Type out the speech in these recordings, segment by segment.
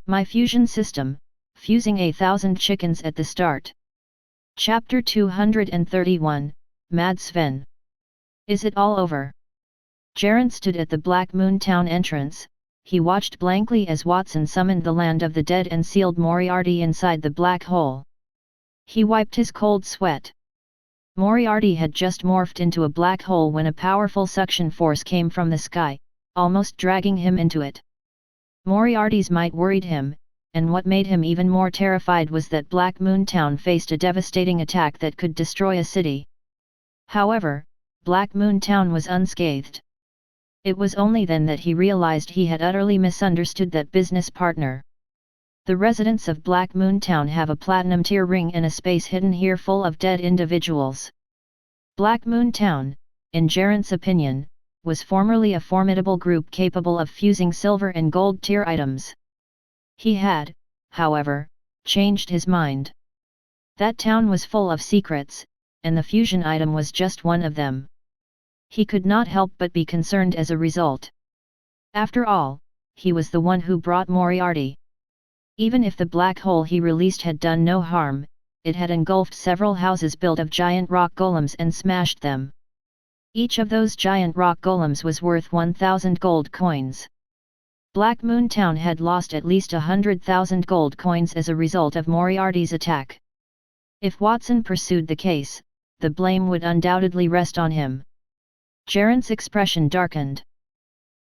My fusion system, fusing 1,000 chickens at the start. Chapter 231, Mad Sven. Is it all over? Jaren stood at the Black Moon Town entrance. He watched blankly as Watson summoned the land of the dead and sealed Moriarty inside the black hole. He wiped his cold sweat. Moriarty had just morphed into a black hole when a powerful suction force came from the sky, almost dragging him into it. Moriarty's might worried him, and what made him even more terrified was that Black Moon Town faced a devastating attack that could destroy a city. However, Black Moon Town was unscathed. It was only then that he realized he had utterly misunderstood that business partner. The residents of Black Moon Town have a platinum tier ring and a space hidden here full of dead individuals. Black Moon Town, in Jaren's opinion, was formerly a formidable group capable of fusing silver and gold tier items. He had, however, changed his mind. That town was full of secrets, and the fusion item was just one of them. He could not help but be concerned as a result. After all, he was the one who brought Moriarty. Even if the black hole he released had done no harm, it had engulfed several houses built of giant rock golems and smashed them. Each of those giant rock golems was worth 1,000 gold coins. Black Moon Town had lost at least 100,000 gold coins as a result of Moriarty's attack. If Watson pursued the case, the blame would undoubtedly rest on him. Jaren's expression darkened.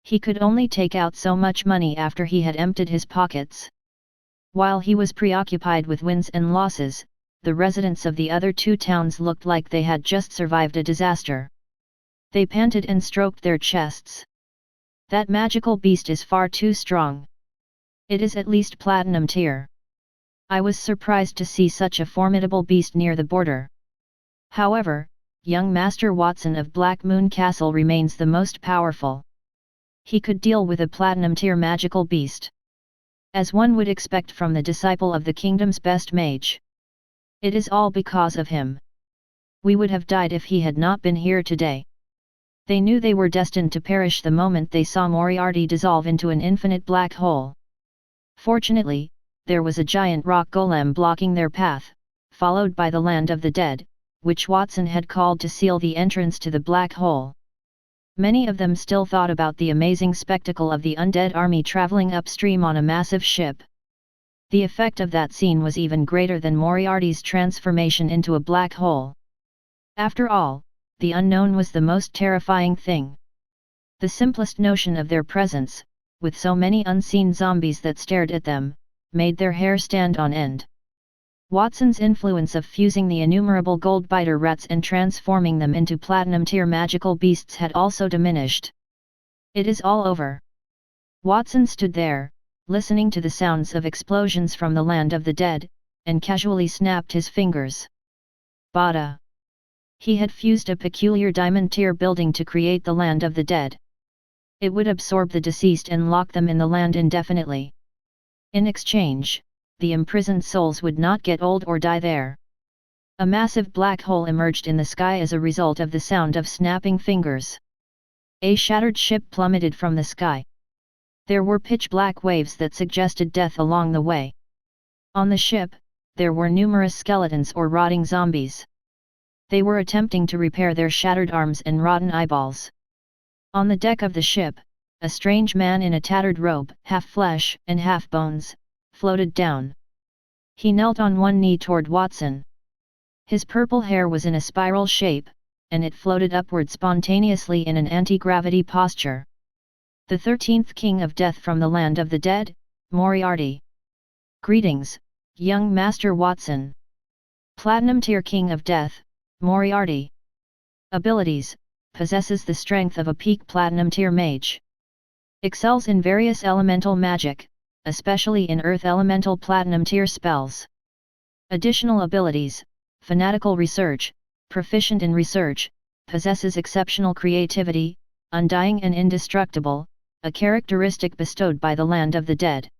He could only take out so much money after he had emptied his pockets. While he was preoccupied with wins and losses, the residents of the other two towns looked like they had just survived a disaster. They panted and stroked their chests. That magical beast is far too strong. It is at least platinum tier. I was surprised to see such a formidable beast near the border. However, young Master Watson of Black Moon Castle remains the most powerful. He could deal with a platinum tier magical beast. As one would expect from the disciple of the kingdom's best mage. It is all because of him. We would have died if he had not been here today. They knew they were destined to perish the moment they saw Moriarty dissolve into an infinite black hole. Fortunately, there was a giant rock golem blocking their path, followed by the land of the dead, which Watson had called to seal the entrance to the black hole. Many of them still thought about the amazing spectacle of the undead army traveling upstream on a massive ship. The effect of that scene was even greater than Moriarty's transformation into a black hole. After all, the unknown was the most terrifying thing. The simplest notion of their presence, with so many unseen zombies that stared at them, made their hair stand on end. Watson's influence of fusing the innumerable gold-biter rats and transforming them into platinum-tier magical beasts had also diminished. It is all over. Watson stood there, listening to the sounds of explosions from the land of the dead, and casually snapped his fingers. Bada! He had fused a peculiar diamond-tier building to create the land of the dead. It would absorb the deceased and lock them in the land indefinitely. In exchange, the imprisoned souls would not get old or die there. A massive black hole emerged in the sky as a result of the sound of snapping fingers. A shattered ship plummeted from the sky. There were pitch-black waves that suggested death along the way. On the ship, there were numerous skeletons or rotting zombies. They were attempting to repair their shattered arms and rotten eyeballs. On the deck of the ship, a strange man in a tattered robe, half flesh and half bones, floated down. He knelt on one knee toward Watson. His purple hair was in a spiral shape, and it floated upward spontaneously in an anti-gravity posture. The 13th King of Death from the land of the dead, Moriarty. Greetings, young Master Watson. Platinum tier King of Death, Moriarty. Abilities: possesses the strength of a peak platinum tier mage. Excels in various elemental magic, especially in earth elemental platinum tier spells. Additional abilities: fanatical research, proficient in research, possesses exceptional creativity, undying and indestructible, a characteristic bestowed by the land of the dead.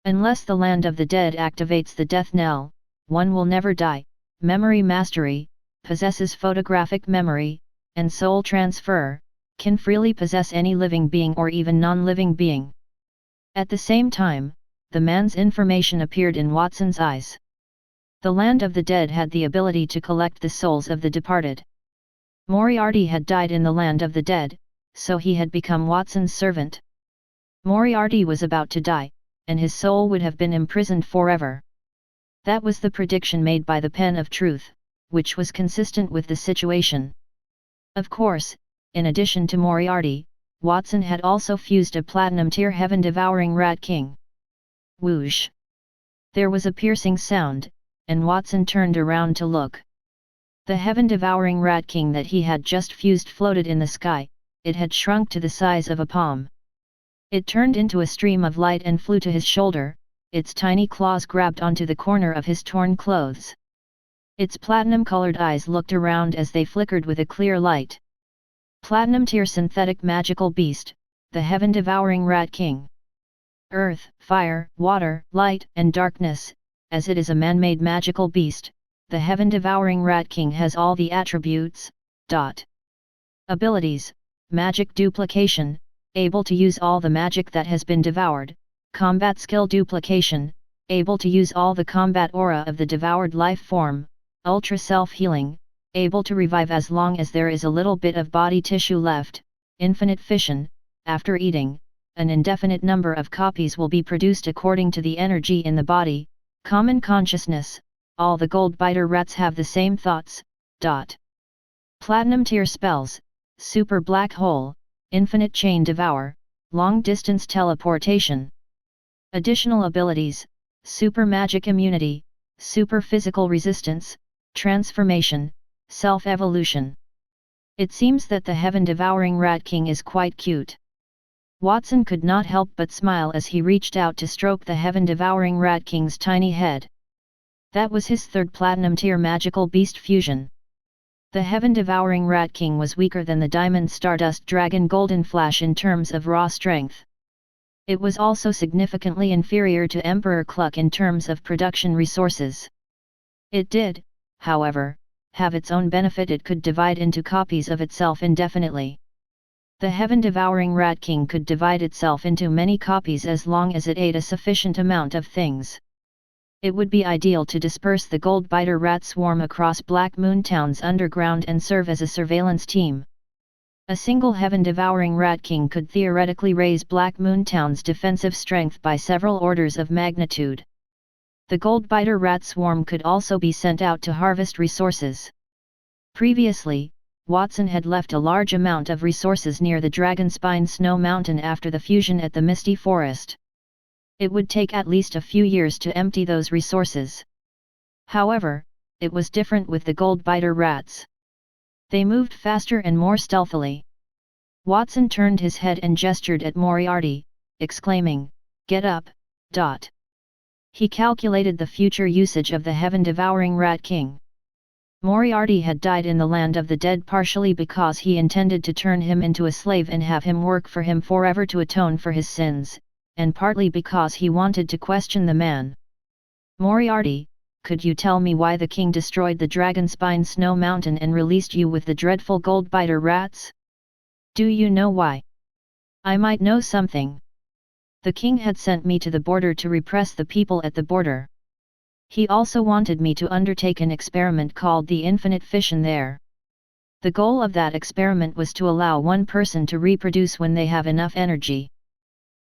Unless the land of the dead activates the death knell, one will never die. Memory mastery, possesses photographic memory, and soul transfer, can freely possess any living being or even non-living being. At the same time, the man's information appeared in Watson's eyes. The land of the dead had the ability to collect the souls of the departed. Moriarty had died in the land of the dead, so he had become Watson's servant. Moriarty was about to die, and his soul would have been imprisoned forever. That was the prediction made by the Pen of Truth, which was consistent with the situation. Of course, in addition to Moriarty, Watson had also fused a platinum-tier heaven-devouring Rat King. Whoosh! There was a piercing sound, and Watson turned around to look. The heaven-devouring Rat King that he had just fused floated in the sky. It had shrunk to the size of a palm. It turned into a stream of light and flew to his shoulder, its tiny claws grabbed onto the corner of his torn clothes. Its platinum-colored eyes looked around as they flickered with a clear light. Platinum-tier synthetic magical beast, the heaven-devouring Rat King. Earth, fire, water, light, and darkness, as it is a man-made magical beast, the heaven-devouring Rat King has all the attributes. Abilities: magic duplication, able to use all the magic that has been devoured; combat skill duplication, able to use all the combat aura of the devoured life form; ultra self-healing, able to revive as long as there is a little bit of body tissue left; infinite fission, after eating, an indefinite number of copies will be produced according to the energy in the body; common consciousness, all the gold biter rats have the same thoughts. Platinum tier spells: super black hole, infinite chain devour, long distance teleportation. Additional abilities: super magic immunity, super physical resistance, transformation, self-evolution. It seems that the heaven-devouring Rat King is quite cute. Watson could not help but smile as he reached out to stroke the heaven-devouring Rat King's tiny head. That was his third platinum-tier magical beast fusion. The heaven-devouring Rat King was weaker than the Diamond Stardust Dragon Golden Flash in terms of raw strength. It was also significantly inferior to Emperor Cluck in terms of production resources. It did, however, have its own benefit: it could divide into copies of itself indefinitely. The heaven-devouring Rat King could divide itself into many copies as long as it ate a sufficient amount of things. It would be ideal to disperse the gold biter rat swarm across Black Moon Town's underground and serve as a surveillance team. A single heaven-devouring Rat King could theoretically raise Black Moon Town's defensive strength by several orders of magnitude. The gold biter rat swarm could also be sent out to harvest resources. Previously, Watson had left a large amount of resources near the Dragonspine Snow Mountain after the fusion at the Misty Forest. It would take at least a few years to empty those resources. However, it was different with the gold biter rats. They moved faster and more stealthily. Watson turned his head and gestured at Moriarty, exclaiming, "Get up!" He calculated the future usage of the heaven-devouring Rat King. Moriarty had died in the land of the dead partially because he intended to turn him into a slave and have him work for him forever to atone for his sins, and partly because he wanted to question the man. "Moriarty, could you tell me why the king destroyed the Dragonspine Snow Mountain and released you with the dreadful gold biter rats? Do you know why?" "I might know something. The king had sent me to the border to repress the people at the border. He also wanted me to undertake an experiment called the infinite fission there. The goal of that experiment was to allow one person to reproduce when they have enough energy.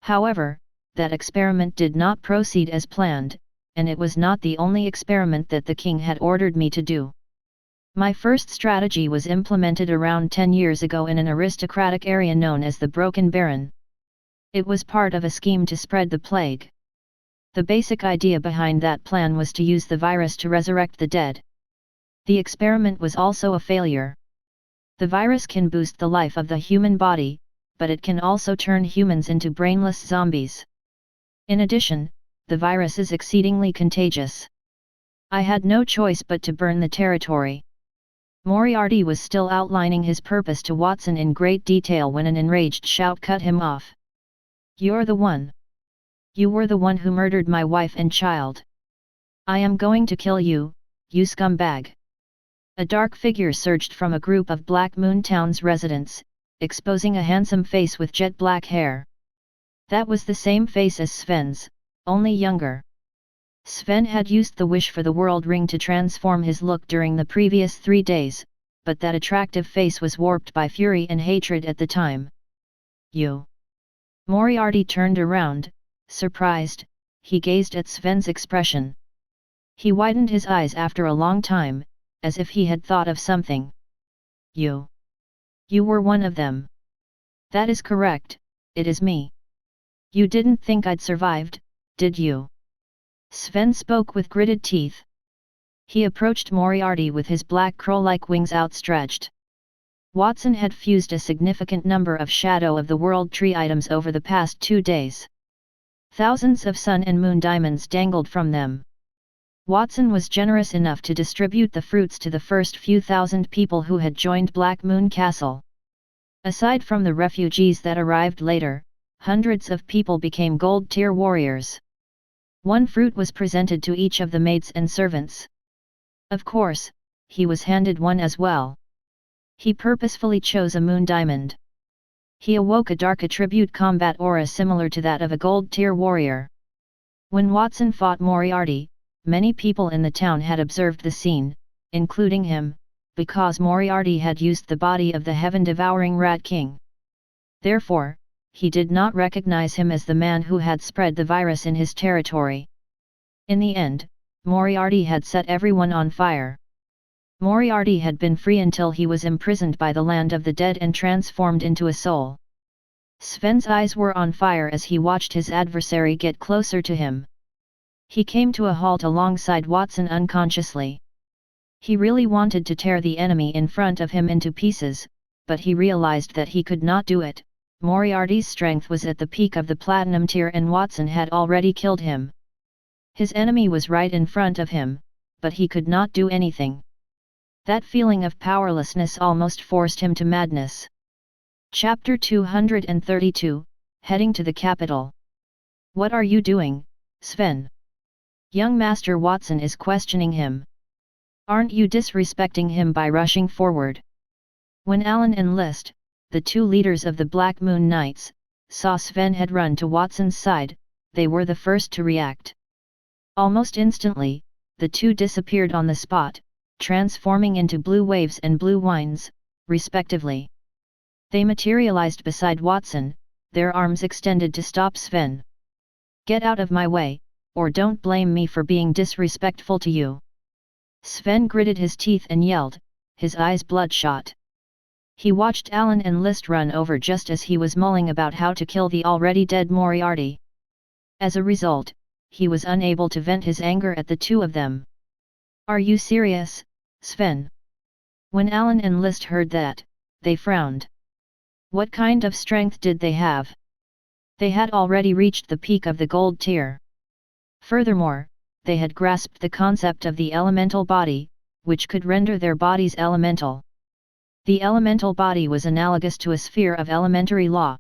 However, that experiment did not proceed as planned, and it was not the only experiment that the king had ordered me to do. My first strategy was implemented around 10 years ago in an aristocratic area known as the Broken Baron. It was part of a scheme to spread the plague. The basic idea behind that plan was to use the virus to resurrect the dead. The experiment was also a failure. The virus can boost the life of the human body, but it can also turn humans into brainless zombies. In addition, the virus is exceedingly contagious. I had no choice but to burn the territory." Moriarty was still outlining his purpose to Watson in great detail when an enraged shout cut him off. "You're the one! You were the one who murdered my wife and child. I am going to kill you, you scumbag!" A dark figure surged from a group of Black Moon Town's residents, exposing a handsome face with jet black hair. That was the same face as Sven's, only younger. Sven had used the wish for the world ring to transform his look during the previous 3 days, but that attractive face was warped by fury and hatred at the time. You. Moriarty turned around, surprised. He gazed at Sven's expression. He widened his eyes after a long time, as if he had thought of something. You. You were one of them. That is correct, it is me. You didn't think I'd survived, did you? Sven spoke with gritted teeth. He approached Moriarty with his black crow-like wings outstretched. Watson had fused a significant number of Shadow of the World tree items over the past 2 days. Thousands of sun and moon diamonds dangled from them. Watson was generous enough to distribute the fruits to the first few thousand people who had joined Black Moon Castle. Aside from the refugees that arrived later, hundreds of people became gold-tier warriors. One fruit was presented to each of the maids and servants. Of course, he was handed one as well. He purposefully chose a moon diamond. He awoke a dark attribute combat aura similar to that of a gold-tier warrior. When Watson fought Moriarty, many people in the town had observed the scene, including him, because Moriarty had used the body of the heaven-devouring Rat King. Therefore, he did not recognize him as the man who had spread the virus in his territory. In the end, Moriarty had set everyone on fire. Moriarty had been free until he was imprisoned by the land of the dead and transformed into a soul. Sven's eyes were on fire as he watched his adversary get closer to him. He came to a halt alongside Watson unconsciously. He really wanted to tear the enemy in front of him into pieces, but he realized that he could not do it. Moriarty's strength was at the peak of the platinum tier and Watson had already killed him. His enemy was right in front of him, but he could not do anything. That feeling of powerlessness almost forced him to madness. Chapter 232, Heading to the Capital. What are you doing, Sven? Young Master Watson is questioning him. Aren't you disrespecting him by rushing forward? When Alan and List, the 2 leaders of the Black Moon Knights, saw Sven had run to Watson's side, they were the first to react. Almost instantly, the 2 disappeared on the spot, transforming into blue waves and blue winds, respectively. They materialized beside Watson, their arms extended to stop Sven. Get out of my way, or don't blame me for being disrespectful to you. Sven gritted his teeth and yelled, his eyes bloodshot. He watched Alan and List run over just as he was mulling about how to kill the already dead Moriarty. As a result, he was unable to vent his anger at the 2 of them. Are you serious, Sven? When Alan and List heard that, they frowned. What kind of strength did they have? They had already reached the peak of the gold tier. Furthermore, they had grasped the concept of the elemental body, which could render their bodies elemental. The elemental body was analogous to a sphere of elementary law.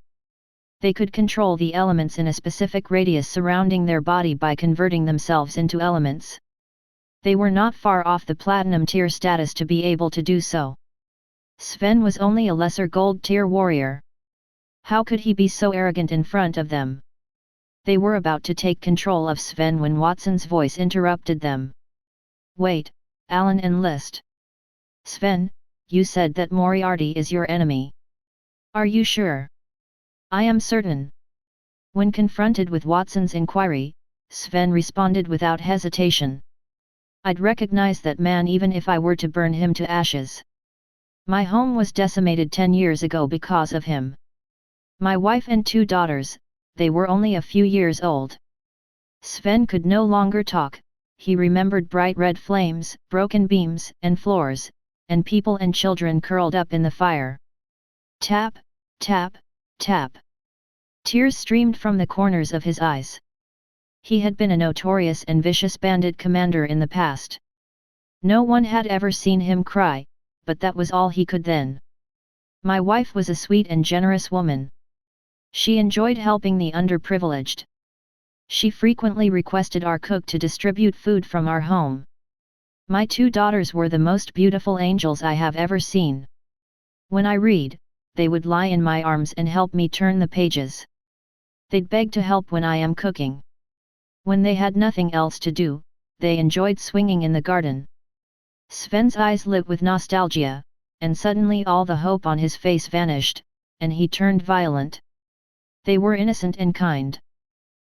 They could control the elements in a specific radius surrounding their body by converting themselves into elements. They were not far off the platinum tier status to be able to do so. Sven was only a lesser gold tier warrior. How could he be so arrogant in front of them? They were about to take control of Sven when Watson's voice interrupted them. Wait, Alan and List. Sven, you said that Moriarty is your enemy. Are you sure? I am certain. When confronted with Watson's inquiry, Sven responded without hesitation. I'd recognize that man even if I were to burn him to ashes. My home was decimated 10 years ago because of him. My wife and 2 daughters, they were only a few years old. Sven could no longer talk, he remembered bright red flames, broken beams and floors, and people and children curled up in the fire. Tap, tap, tap. Tears streamed from the corners of his eyes. He had been a notorious and vicious bandit commander in the past. No one had ever seen him cry, but that was all he could then. My wife was a sweet and generous woman. She enjoyed helping the underprivileged. She frequently requested our cook to distribute food from our home. My 2 daughters were the most beautiful angels I have ever seen. When I read, they would lie in my arms and help me turn the pages. They'd beg to help when I am cooking. When they had nothing else to do, they enjoyed swinging in the garden. Sven's eyes lit with nostalgia, and suddenly all the hope on his face vanished, and he turned violent. They were innocent and kind.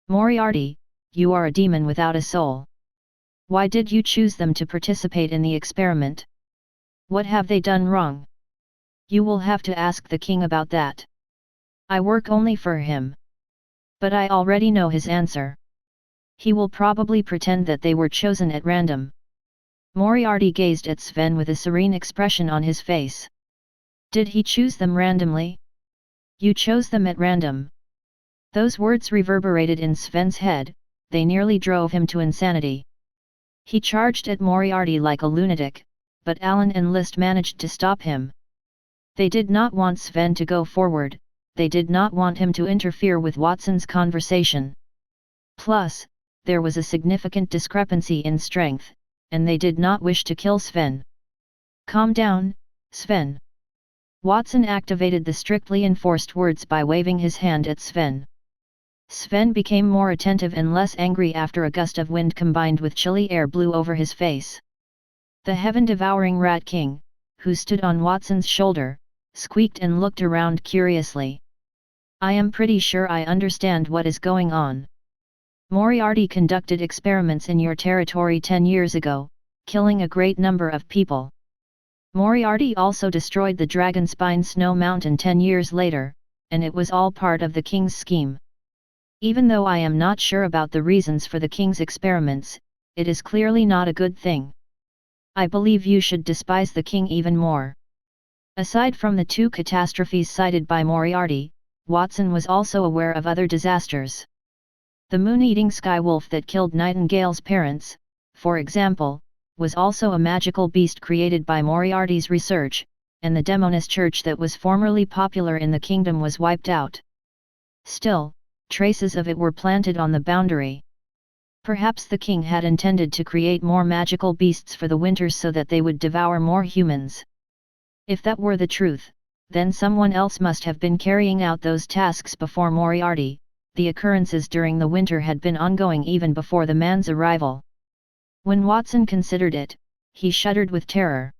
Moriarty, you are a demon without a soul. Why did you choose them to participate in the experiment? What have they done wrong? You will have to ask the king about that. I work only for him. But I already know his answer. He will probably pretend that they were chosen at random. Moriarty gazed at Sven with a serene expression on his face. Did he choose them randomly? You chose them at random. Those words reverberated in Sven's head, they nearly drove him to insanity. He charged at Moriarty like a lunatic, but Alan and List managed to stop him. They did not want Sven to go forward, they did not want him to interfere with Watson's conversation. Plus, there was a significant discrepancy in strength, and they did not wish to kill Sven. Calm down, Sven. Watson activated the strictly enforced words by waving his hand at Sven. Sven became more attentive and less angry after a gust of wind combined with chilly air blew over his face. The heaven-devouring Rat King, who stood on Watson's shoulder, squeaked and looked around curiously. I am pretty sure I understand what is going on. Moriarty conducted experiments in your territory 10 years ago, killing a great number of people. Moriarty also destroyed the Dragonspine Snow Mountain 10 years later, and it was all part of the king's scheme. Even though I am not sure about the reasons for the king's experiments, it is clearly not a good thing. I believe you should despise the king even more. Aside from the 2 catastrophes cited by Moriarty, Watson was also aware of other disasters. The moon-eating skywolf that killed Nightingale's parents, for example, was also a magical beast created by Moriarty's research, and the Demoness Church that was formerly popular in the kingdom was wiped out. Still, traces of it were planted on the boundary. Perhaps the king had intended to create more magical beasts for the winters so that they would devour more humans. If that were the truth, then someone else must have been carrying out those tasks before Moriarty. The occurrences during the winter had been ongoing even before the man's arrival. When Watson considered it, he shuddered with terror.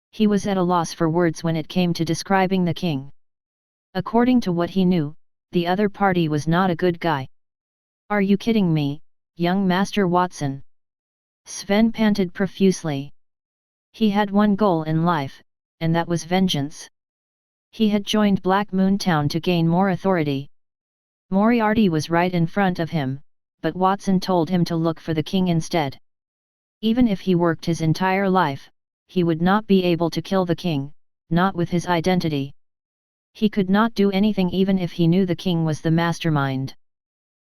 He was at a loss for words when it came to describing the king. According to what he knew, the other party was not a good guy. Are you kidding me, young Master Watson? Sven panted profusely. He had one goal in life, and that was vengeance. He had joined Black Moon Town to gain more authority. Moriarty was right in front of him, but Watson told him to look for the king instead. Even if he worked his entire life, he would not be able to kill the king, not with his identity. He could not do anything even if he knew the king was the mastermind.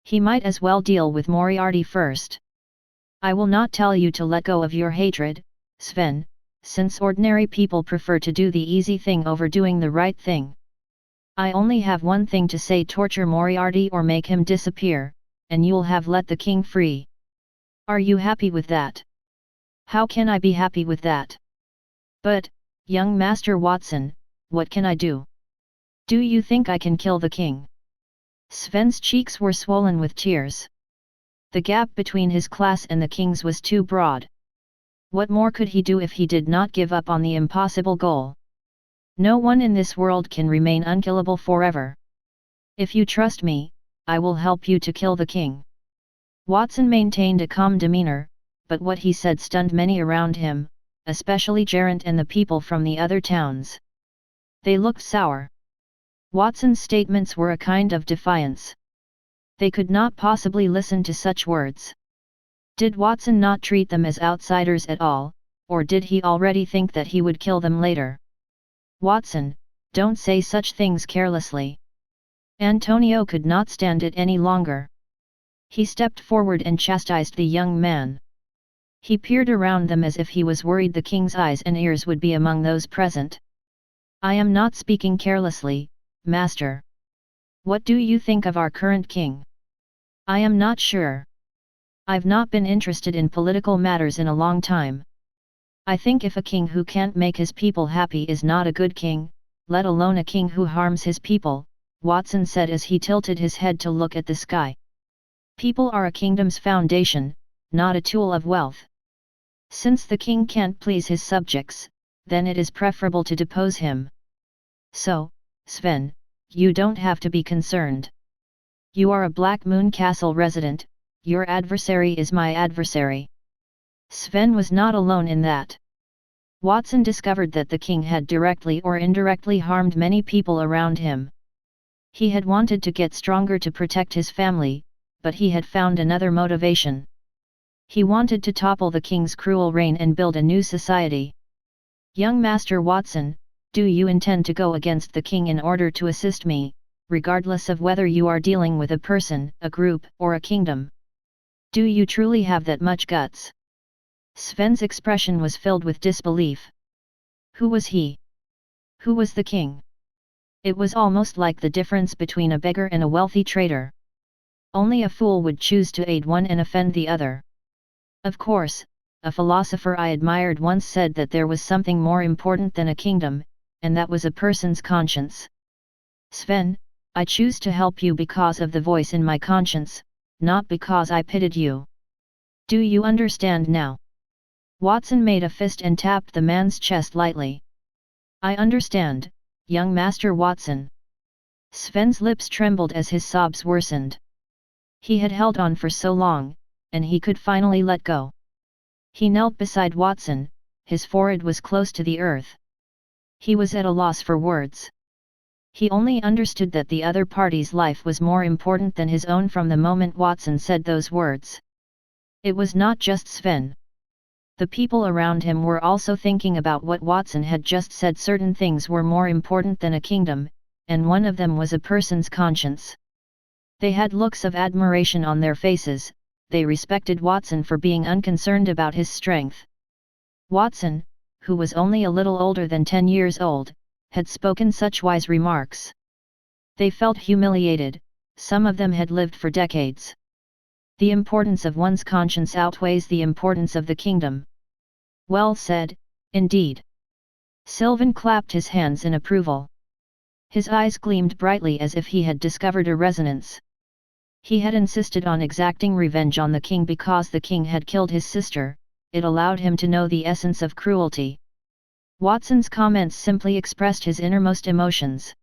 He might as well deal with Moriarty first. I will not tell you to let go of your hatred, Sven, since ordinary people prefer to do the easy thing over doing the right thing. I only have one thing to say: torture Moriarty or make him disappear, and you'll have let the king free. Are you happy with that? How can I be happy with that? But, young Master Watson, what can I do? Do you think I can kill the king? Sven's cheeks were swollen with tears. The gap between his class and the king's was too broad. What more could he do if he did not give up on the impossible goal? No one in this world can remain unkillable forever. If you trust me, I will help you to kill the king. Watson maintained a calm demeanor, but what he said stunned many around him, especially Geraint and the people from the other towns. They looked sour. Watson's statements were a kind of defiance. They could not possibly listen to such words. Did Watson not treat them as outsiders at all, or did he already think that he would kill them later? Watson, don't say such things carelessly. Antonio could not stand it any longer. He stepped forward and chastised the young man. He peered around them as if he was worried the king's eyes and ears would be among those present. I am not speaking carelessly, Master. What do you think of our current king? I am not sure. I've not been interested in political matters in a long time. I think if a king who can't make his people happy is not a good king, let alone a king who harms his people, Watson said as he tilted his head to look at the sky. People are a kingdom's foundation, not a tool of wealth. Since the king can't please his subjects, then it is preferable to depose him. So, Sven, you don't have to be concerned. You are a Black Moon Castle resident, your adversary is my adversary. Sven was not alone in that. Watson discovered that the king had directly or indirectly harmed many people around him. He had wanted to get stronger to protect his family, but he had found another motivation. He wanted to topple the king's cruel reign and build a new society. Young Master Watson, do you intend to go against the king in order to assist me, regardless of whether you are dealing with a person, a group, or a kingdom? Do you truly have that much guts? Sven's expression was filled with disbelief. Who was he? Who was the king? It was almost like the difference between a beggar and a wealthy trader. Only a fool would choose to aid one and offend the other. Of course, a philosopher I admired once said that there was something more important than a kingdom, and that was a person's conscience. Sven, I choose to help you because of the voice in my conscience, not because I pitied you. Do you understand now? Watson made a fist and tapped the man's chest lightly. I understand, young Master Watson. Sven's lips trembled as his sobs worsened. He had held on for so long, and he could finally let go. He knelt beside Watson, his forehead was close to the earth. He was at a loss for words. He only understood that the other party's life was more important than his own from the moment Watson said those words. It was not just Sven. The people around him were also thinking about what Watson had just said. Certain things were more important than a kingdom, and one of them was a person's conscience. They had looks of admiration on their faces, they respected Watson for being unconcerned about his strength. Watson, who was only a little older than 10 years old, had spoken such wise remarks. They felt humiliated, some of them had lived for decades. The importance of one's conscience outweighs the importance of the kingdom. Well said, indeed. Sylvan clapped his hands in approval. His eyes gleamed brightly as if he had discovered a resonance. He had insisted on exacting revenge on the king because the king had killed his sister. It allowed him to know the essence of cruelty. Watson's comments simply expressed his innermost emotions.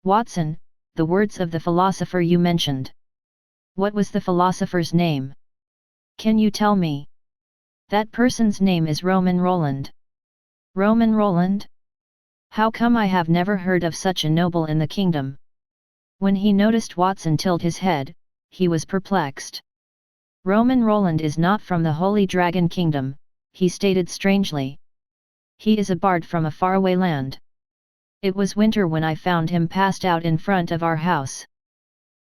Watson, the words of the philosopher you mentioned. What was the philosopher's name? Can you tell me? That person's name is Roman Roland. Roman Roland? How come I have never heard of such a noble in the kingdom? When he noticed Watson tilt his head, he was perplexed. Roman Roland is not from the Holy Dragon Kingdom, he stated strangely. He is a bard from a faraway land. It was winter when I found him passed out in front of our house.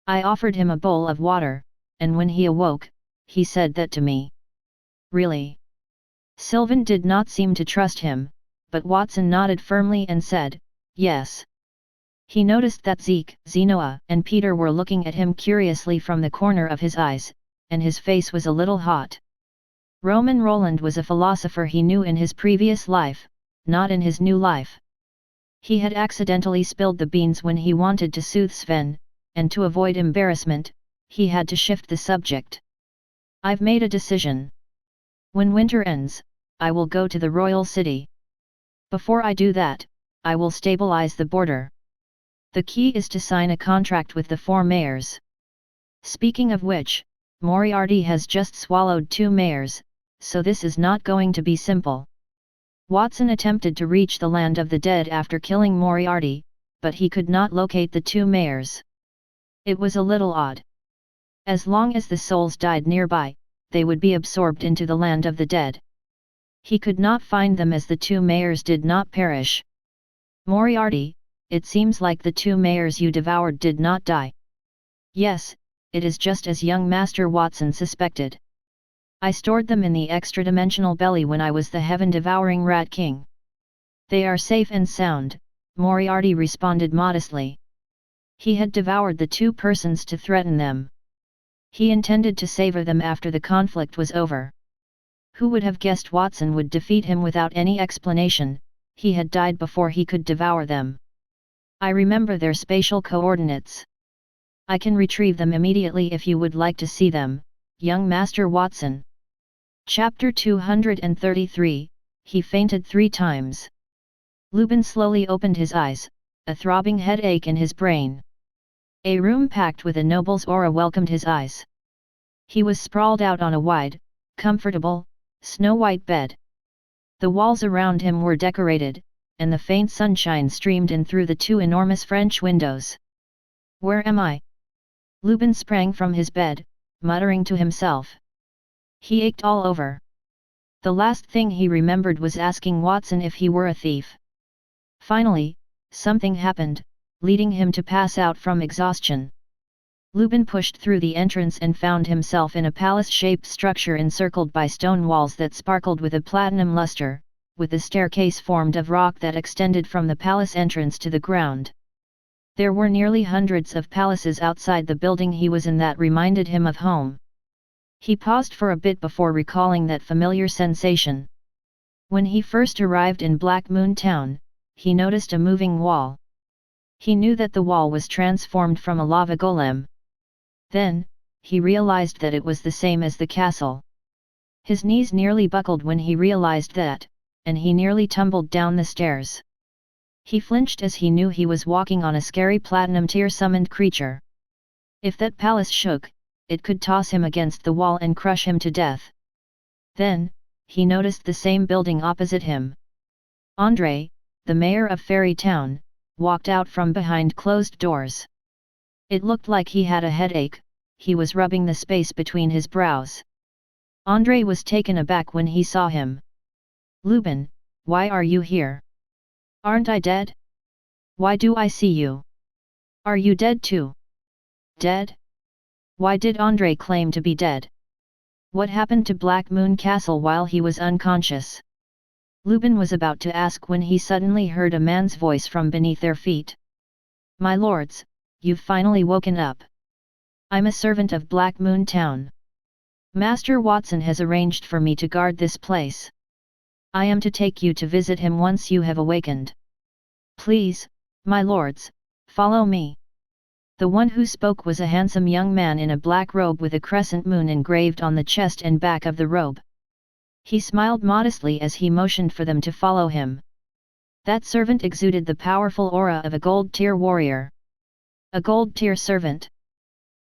I offered him a bowl of water, and when he awoke, he said that to me. Really? Sylvan did not seem to trust him, but Watson nodded firmly and said, yes. He noticed that Zeke, Zenoa, and Peter were looking at him curiously from the corner of his eyes, and his face was a little hot. Roman Roland was a philosopher he knew in his previous life, not in his new life. He had accidentally spilled the beans when he wanted to soothe Sven, and to avoid embarrassment, he had to shift the subject. I've made a decision. When winter ends, I will go to the royal city. Before I do that, I will stabilize the border. The key is to sign a contract with the 4 mayors. Speaking of which, Moriarty has just swallowed 2 mayors, so this is not going to be simple. Watson attempted to reach the land of the dead after killing Moriarty, but he could not locate the 2 mayors. It was a little odd. As long as the souls died nearby, they would be absorbed into the land of the dead. He could not find them as the 2 mayors did not perish. Moriarty, it seems like the 2 mayors you devoured did not die. Yes, it is just as young Master Watson suspected. I stored them in the extra-dimensional belly when I was the heaven-devouring Rat King. They are safe and sound, Moriarty responded modestly. He had devoured the 2 persons to threaten them. He intended to savor them after the conflict was over. Who would have guessed Watson would defeat him without any explanation? He had died before he could devour them. I remember their spatial coordinates. I can retrieve them immediately if you would like to see them, young Master Watson. Chapter 233, He fainted 3 times. Lupin slowly opened his eyes, a throbbing headache in his brain. A room packed with a noble's aura welcomed his eyes. He was sprawled out on a wide, comfortable, snow-white bed. The walls around him were decorated, and the faint sunshine streamed in through the 2 enormous French windows. Where am I? Lupin sprang from his bed, muttering to himself. He ached all over. The last thing he remembered was asking Watson if he were a thief. Finally, something happened, leading him to pass out from exhaustion. Lupin pushed through the entrance and found himself in a palace-shaped structure encircled by stone walls that sparkled with a platinum luster, with a staircase formed of rock that extended from the palace entrance to the ground. There were nearly hundreds of palaces outside the building he was in that reminded him of home. He paused for a bit before recalling that familiar sensation. When he first arrived in Black Moon Town, he noticed a moving wall. He knew that the wall was transformed from a lava golem. Then, he realized that it was the same as the castle. His knees nearly buckled when he realized that, and he nearly tumbled down the stairs. He flinched as he knew he was walking on a scary platinum tier summoned creature. If that palace shook, it could toss him against the wall and crush him to death. Then, he noticed the same building opposite him. André, the mayor of Fairy Town, walked out from behind closed doors. It looked like he had a headache. He was rubbing the space between his brows. André was taken aback when he saw him. Lupin, why are you here? Aren't I dead? Why do I see you? Are you dead too? Dead? Why did André claim to be dead? What happened to Black Moon Castle while he was unconscious? Lupin was about to ask when he suddenly heard a man's voice from beneath their feet. My lords, you've finally woken up. I'm a servant of Black Moon Town. Master Watson has arranged for me to guard this place. I am to take you to visit him once you have awakened. Please, my lords, follow me. The one who spoke was a handsome young man in a black robe with a crescent moon engraved on the chest and back of the robe. He smiled modestly as he motioned for them to follow him. That servant exuded the powerful aura of a gold-tier warrior. A gold-tier servant.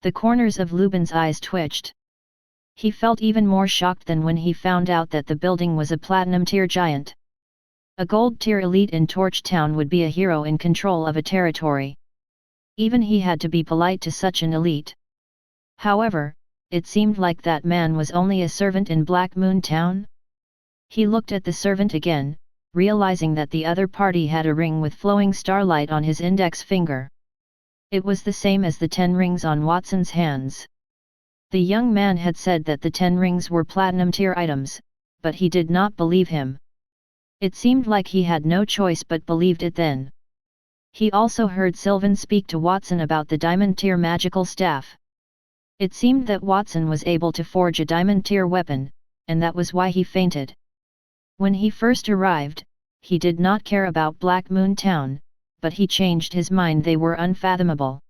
The corners of Lupin's eyes twitched. He felt even more shocked than when he found out that the building was a platinum-tier giant. A gold-tier elite in Torch Town would be a hero in control of a territory. Even he had to be polite to such an elite. However, it seemed like that man was only a servant in Black Moon Town. He looked at the servant again, realizing that the other party had a ring with flowing starlight on his index finger. It was the same as the 10 rings on Watson's hands. The young man had said that the 10 rings were platinum-tier items, but he did not believe him. It seemed like he had no choice but believed it then. He also heard Sylvan speak to Watson about the diamond-tier magical staff. It seemed that Watson was able to forge a diamond-tier weapon, and that was why he fainted. When he first arrived, he did not care about Black Moon Town, but he changed his mind. They were unfathomable.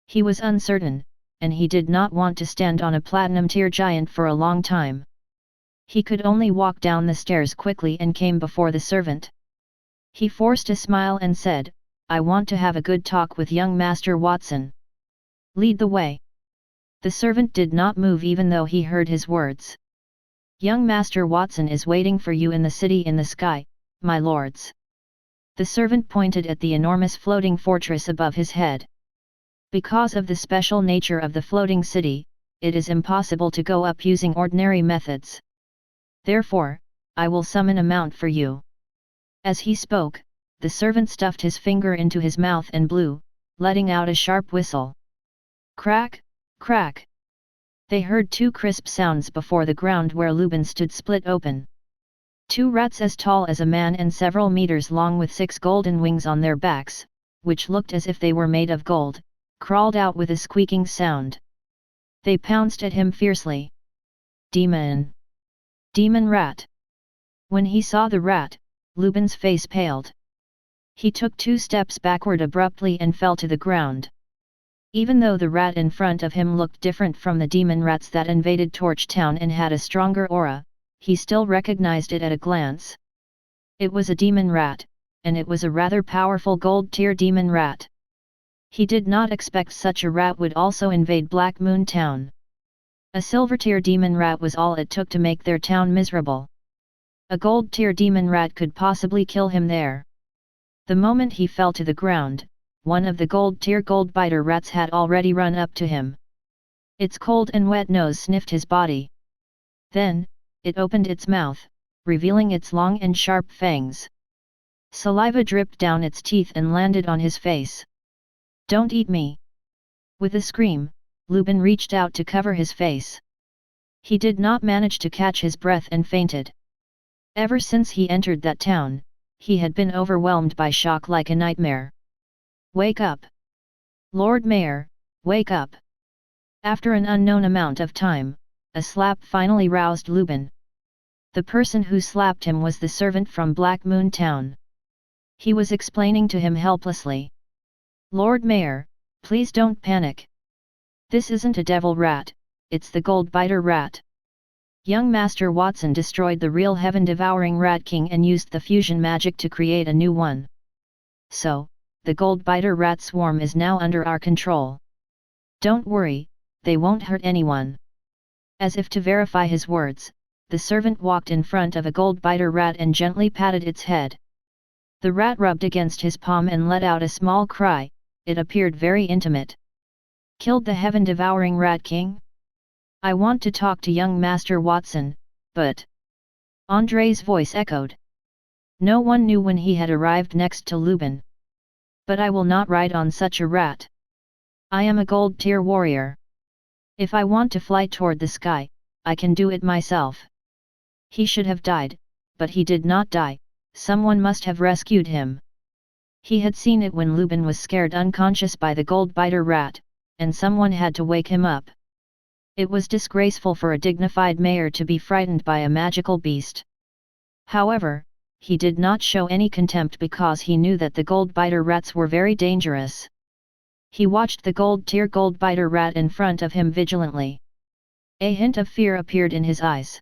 He was uncertain, and he did not want to stand on a platinum-tier giant for a long time. He could only walk down the stairs quickly and came before the servant. He forced a smile and said, I want to have a good talk with young Master Watson. Lead the way. The servant did not move even though he heard his words. Young Master Watson is waiting for you in the city in the sky, my lords. The servant pointed at the enormous floating fortress above his head. Because of the special nature of the floating city, it is impossible to go up using ordinary methods. Therefore, I will summon a mount for you. As he spoke, the servant stuffed his finger into his mouth and blew, letting out a sharp whistle. Crack, crack. They heard 2 crisp sounds before the ground where Lupin stood split open. 2 rats as tall as a man and several meters long with 6 golden wings on their backs, which looked as if they were made of gold, crawled out with a squeaking sound. They pounced at him fiercely. Demon! Demon rat! When he saw the rat, Lupin's face paled. He took 2 steps backward abruptly and fell to the ground. Even though the rat in front of him looked different from the demon rats that invaded Torch Town and had a stronger aura, he still recognized it at a glance. It was a demon rat, and it was a rather powerful gold-tier demon rat. He did not expect such a rat would also invade Black Moon Town. A silver-tier demon rat was all it took to make their town miserable. A gold-tier demon rat could possibly kill him there. The moment he fell to the ground, one of the gold-tier gold-biter rats had already run up to him. Its cold and wet nose sniffed his body. Then, it opened its mouth, revealing its long and sharp fangs. Saliva dripped down its teeth and landed on his face. "Don't eat me!" With a scream, Lubin reached out to cover his face. He did not manage to catch his breath and fainted. Ever since he entered that town, he had been overwhelmed by shock like a nightmare. "Wake up! Lord Mayor, wake up!" After an unknown amount of time, a slap finally roused Lubin. The person who slapped him was the servant from Black Moon Town. He was explaining to him helplessly. "Lord Mayor, please don't panic. This isn't a devil rat, it's the gold-biter rat. Young Master Watson destroyed the real heaven-devouring Rat King and used the fusion magic to create a new one. So, the gold-biter rat swarm is now under our control. Don't worry, they won't hurt anyone." As if to verify his words, the servant walked in front of a gold-biter rat and gently patted its head. The rat rubbed against his palm and let out a small cry. It appeared very intimate. "Killed the heaven-devouring Rat King? I want to talk to young Master Watson, but..." Andre's voice echoed. No one knew when he had arrived next to Lubin. "But I will not ride on such a rat. I am a gold-tier warrior. If I want to fly toward the sky, I can do it myself." He should have died, but he did not die. Someone must have rescued him. He had seen it when Lubin was scared unconscious by the gold-biter rat, and someone had to wake him up. It was disgraceful for a dignified mayor to be frightened by a magical beast. However, he did not show any contempt because he knew that the gold-biter rats were very dangerous. He watched the gold-tier gold-biter rat in front of him vigilantly. A hint of fear appeared in his eyes.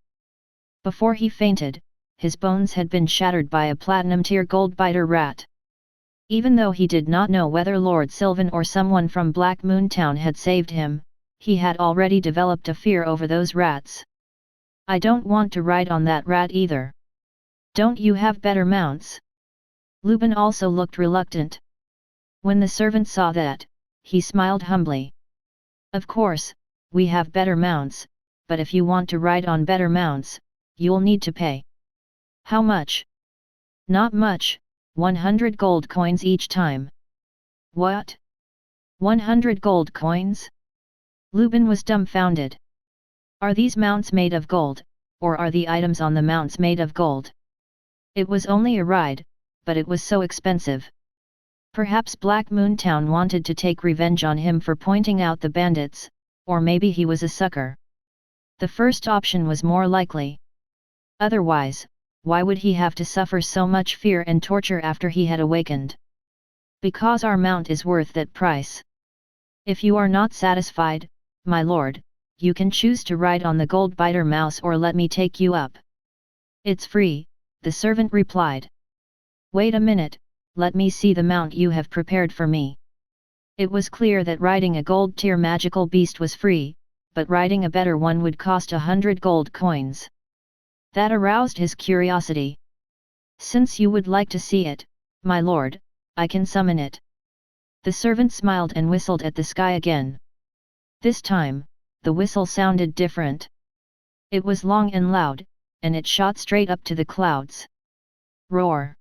Before he fainted, his bones had been shattered by a platinum-tier gold-biter rat. Even though he did not know whether Lord Sylvan or someone from Black Moon Town had saved him, he had already developed a fear over those rats. "I don't want to ride on that rat either. Don't you have better mounts?" Lubin also looked reluctant. When the servant saw that, he smiled humbly. "Of course, we have better mounts, but if you want to ride on better mounts, you'll need to pay." "How much?" "Not much, 100 gold coins each time." "What? 100 gold coins?" Lubin was dumbfounded. Are these mounts made of gold, or are the items on the mounts made of gold? It was only a ride, but it was so expensive. Perhaps Black Moon Town wanted to take revenge on him for pointing out the bandits, or maybe he was a sucker. The first option was more likely. Otherwise, why would he have to suffer so much fear and torture after he had awakened? "Because our mount is worth that price. If you are not satisfied, my lord, you can choose to ride on the gold-biter mouse or let me take you up." "It's free," the servant replied. "Wait a minute, let me see the mount you have prepared for me." It was clear that riding a gold-tier magical beast was free, but riding a better one would cost 100 gold coins. That aroused his curiosity. "Since you would like to see it, my lord, I can summon it." The servant smiled and whistled at the sky again. This time, the whistle sounded different. It was long and loud, and it shot straight up to the clouds. Roar!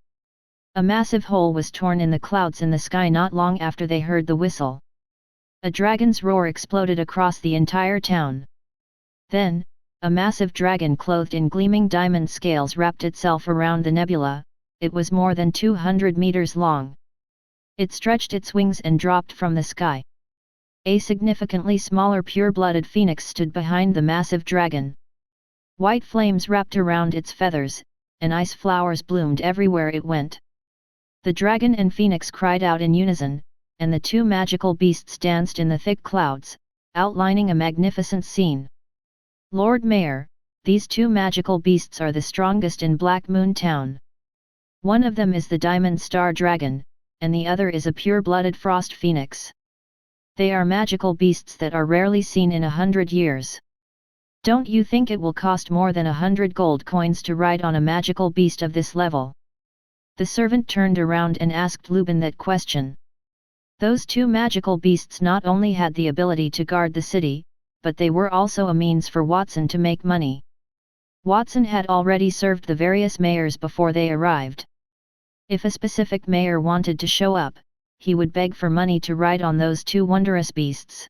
A massive hole was torn in the clouds in the sky not long after they heard the whistle. A dragon's roar exploded across the entire town. Then, a massive dragon clothed in gleaming diamond scales wrapped itself around the nebula. It was more than 200 meters long. It stretched its wings and dropped from the sky. A significantly smaller pure-blooded phoenix stood behind the massive dragon. White flames wrapped around its feathers, and ice flowers bloomed everywhere it went. The dragon and phoenix cried out in unison, and the two magical beasts danced in the thick clouds, outlining a magnificent scene. Lord Mayor, these two magical beasts are the strongest in Black Moon Town. One of them is the Diamond Star Dragon, and the other is a pure-blooded Frost Phoenix. They are magical beasts that are rarely seen in 100 years. Don't you think it will cost more than 100 gold coins to ride on a magical beast of this level? The servant turned around and asked Lubin that question. Those two magical beasts not only had the ability to guard the city, but they were also a means for Watson to make money. Watson had already served the various mayors before they arrived. If a specific mayor wanted to show up, he would beg for money to ride on those two wondrous beasts.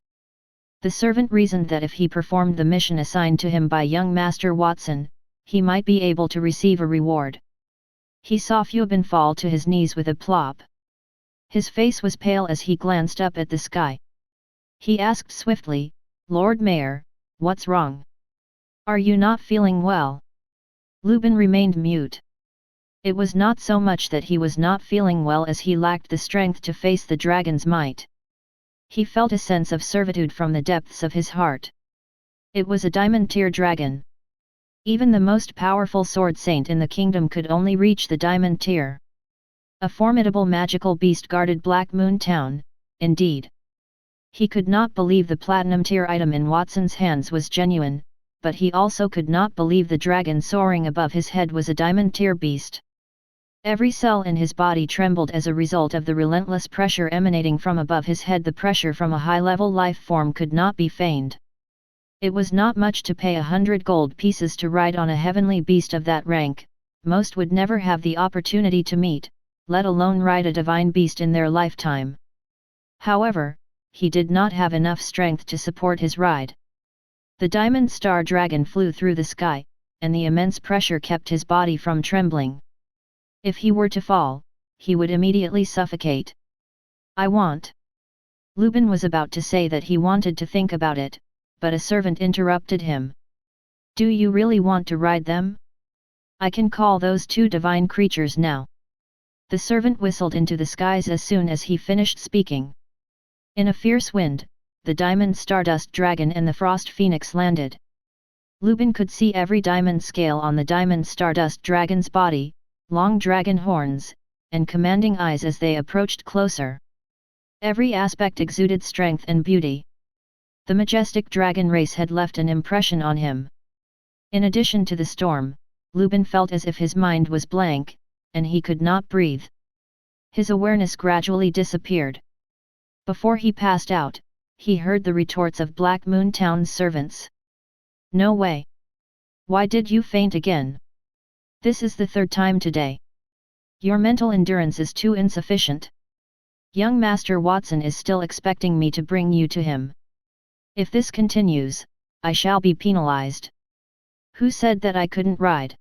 The servant reasoned that if he performed the mission assigned to him by young Master Watson, he might be able to receive a reward. He saw Fubin fall to his knees with a plop. His face was pale as he glanced up at the sky. He asked swiftly, "Lord Mayor, what's wrong? Are you not feeling well?" Lubin remained mute. It was not so much that he was not feeling well as he lacked the strength to face the dragon's might. He felt a sense of servitude from the depths of his heart. It was a diamond-tier dragon. Even the most powerful sword saint in the kingdom could only reach the diamond tier. A formidable magical beast guarded Black Moon Town, indeed. He could not believe the platinum tier item in Watson's hands was genuine, but he also could not believe the dragon soaring above his head was a diamond tier beast. Every cell in his body trembled as a result of the relentless pressure emanating from above his head. The pressure from a high-level life form could not be feigned. It was not much to pay 100 gold pieces to ride on a heavenly beast of that rank. Most would never have the opportunity to meet, let alone ride a divine beast in their lifetime. However, he did not have enough strength to support his ride. The Diamond Star Dragon flew through the sky, and the immense pressure kept his body from trembling. If he were to fall, he would immediately suffocate. "I want." Lubin was about to say that he wanted to think about it, but a servant interrupted him. "Do you really want to ride them? I can call those two divine creatures now." The servant whistled into the skies as soon as he finished speaking. In a fierce wind, the Diamond Stardust Dragon and the Frost Phoenix landed. Lubin could see every diamond scale on the Diamond Stardust Dragon's body, long dragon horns, and commanding eyes as they approached closer. Every aspect exuded strength and beauty. The majestic dragon race had left an impression on him. In addition to the storm, Lubin felt as if his mind was blank, and he could not breathe. His awareness gradually disappeared. Before he passed out, he heard the retorts of Black Moon Town's servants. "No way! Why did you faint again? This is the third time today. Your mental endurance is too insufficient. Young Master Watson is still expecting me to bring you to him. If this continues, I shall be penalized." "Who said that I couldn't ride?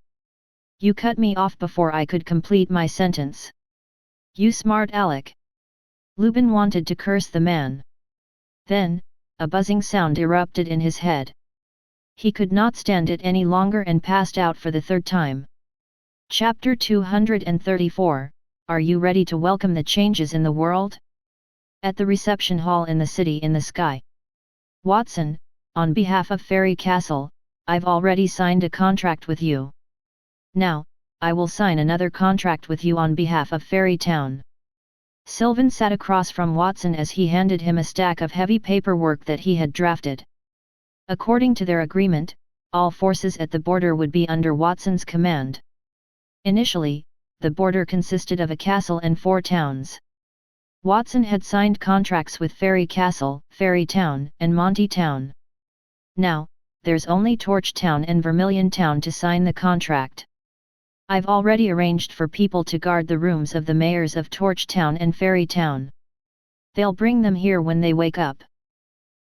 You cut me off before I could complete my sentence. You smart aleck." Lubin wanted to curse the man. Then, a buzzing sound erupted in his head. He could not stand it any longer and passed out for the third time. Chapter 234, Are you ready to welcome the changes in the world? At the reception hall in the city in the sky. "Watson, on behalf of Fairy Castle, I've already signed a contract with you. Now, I will sign another contract with you on behalf of Fairy Town." Sylvan sat across from Watson as he handed him a stack of heavy paperwork that he had drafted. According to their agreement, all forces at the border would be under Watson's command. Initially, the border consisted of a castle and 4 towns. Watson had signed contracts with Fairy Castle, Fairy Town, and Monty Town. Now, there's only Torch Town and Vermilion Town to sign the contract. I've already arranged for people to guard the rooms of the mayors of Torch Town and Fairy Town. They'll bring them here when they wake up.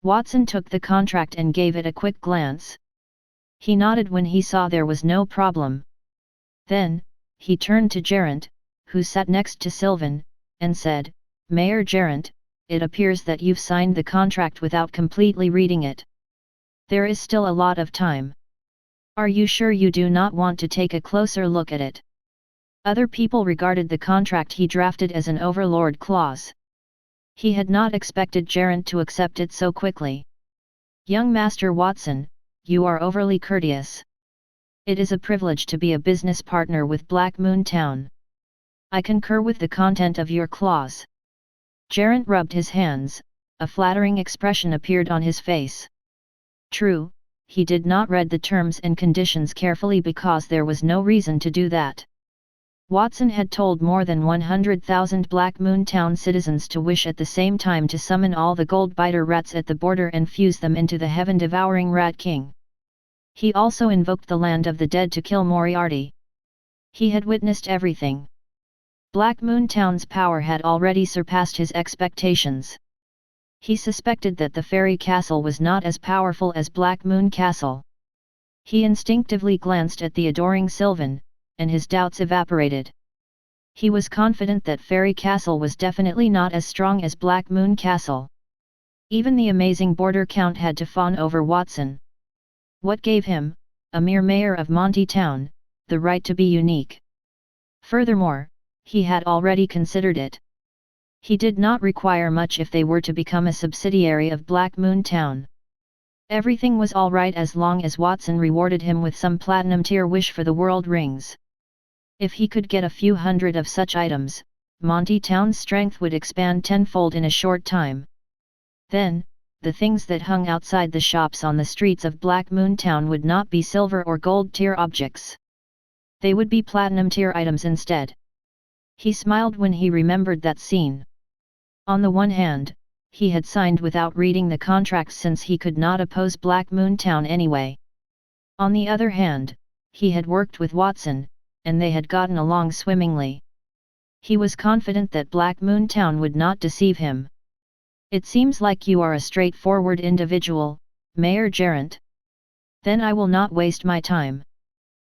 Watson took the contract and gave it a quick glance. He nodded when he saw there was no problem. Then, he turned to Gerant, who sat next to Sylvan, and said, "Mayor Gerant, it appears that you've signed the contract without completely reading it. There is still a lot of time. Are you sure you do not want to take a closer look at it?" Other people regarded the contract he drafted as an overlord clause. He had not expected Geraint to accept it so quickly. "Young Master Watson, you are overly courteous. It is a privilege to be a business partner with Black Moon Town. I concur with the content of your clause." Geraint rubbed his hands, a flattering expression appeared on his face. True, he did not read the terms and conditions carefully because there was no reason to do that. Watson had told more than 100,000 Black Moon Town citizens to wish at the same time to summon all the gold-biter rats at the border and fuse them into the heaven-devouring Rat King. He also invoked the land of the dead to kill Moriarty. He had witnessed everything. Black Moon Town's power had already surpassed his expectations. He suspected that the fairy castle was not as powerful as Black Moon Castle. He instinctively glanced at the adoring Sylvan, and his doubts evaporated. He was confident that Fairy Castle was definitely not as strong as Black Moon Castle. Even the amazing border count had to fawn over Watson. What gave him, a mere mayor of Monty Town, the right to be unique? Furthermore, he had already considered it. He did not require much if they were to become a subsidiary of Black Moon Town. Everything was all right as long as Watson rewarded him with some platinum-tier wish for the world rings. If he could get a few hundred of such items, Monty Town's strength would expand tenfold in a short time. Then, the things that hung outside the shops on the streets of Black Moon Town would not be silver or gold tier objects. They would be platinum tier items instead. He smiled when he remembered that scene. On the one hand, he had signed without reading the contracts since he could not oppose Black Moon Town anyway. On the other hand, he had worked with Watson, and they had gotten along swimmingly. He was confident that Black Moon Town would not deceive him. "It seems like you are a straightforward individual, Mayor Geraint. Then I will not waste my time.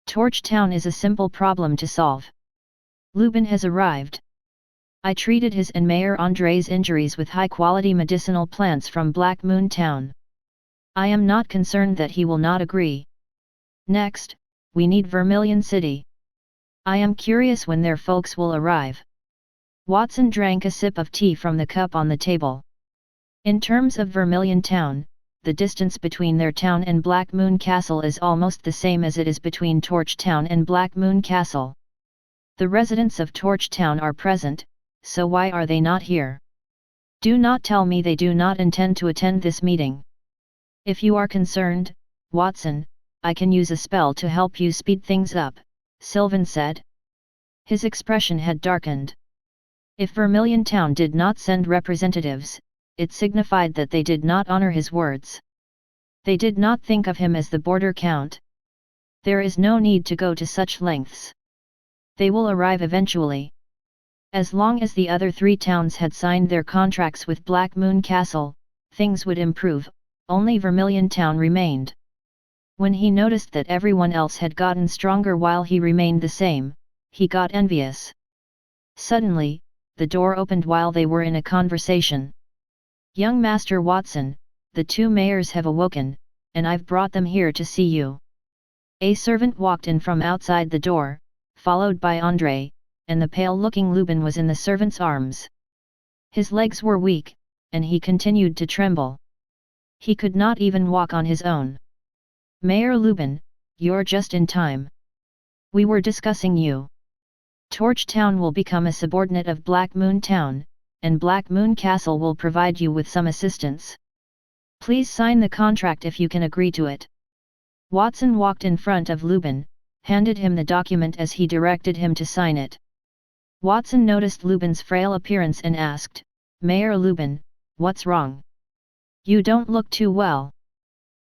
Torch Town is a simple problem to solve. Lubin has arrived. I treated his and Mayor Andre's injuries with high-quality medicinal plants from Black Moon Town. I am not concerned that he will not agree. Next, we need Vermilion City. I am curious when their folks will arrive." Watson drank a sip of tea from the cup on the table. In terms of Vermilion Town, the distance between their town and Black Moon Castle is almost the same as it is between Torch Town and Black Moon Castle. The residents of Torch Town are present, so why are they not here? Do not tell me they do not intend to attend this meeting. If you are concerned, Watson, I can use a spell to help you speed things up, Sylvan said. His expression had darkened. If Vermilion Town did not send representatives, it signified that they did not honor his words. They did not think of him as the border count. There is no need to go to such lengths. They will arrive eventually. As long as the other three towns had signed their contracts with Black Moon Castle, things would improve, only Vermilion Town remained. When he noticed that everyone else had gotten stronger while he remained the same, he got envious. Suddenly, the door opened while they were in a conversation. "Young Master Watson, the two mayors have awoken, and I've brought them here to see you." A servant walked in from outside the door, followed by Andre, and the pale-looking Lubin was in the servant's arms. His legs were weak, and he continued to tremble. He could not even walk on his own. "Mayor Lubin, you're just in time. We were discussing you. Torch Town will become a subordinate of Black Moon Town, and Black Moon Castle will provide you with some assistance. Please sign the contract if you can agree to it." Watson walked in front of Lubin, handed him the document as he directed him to sign it. Watson noticed Lubin's frail appearance and asked, "Mayor Lubin, what's wrong? You don't look too well.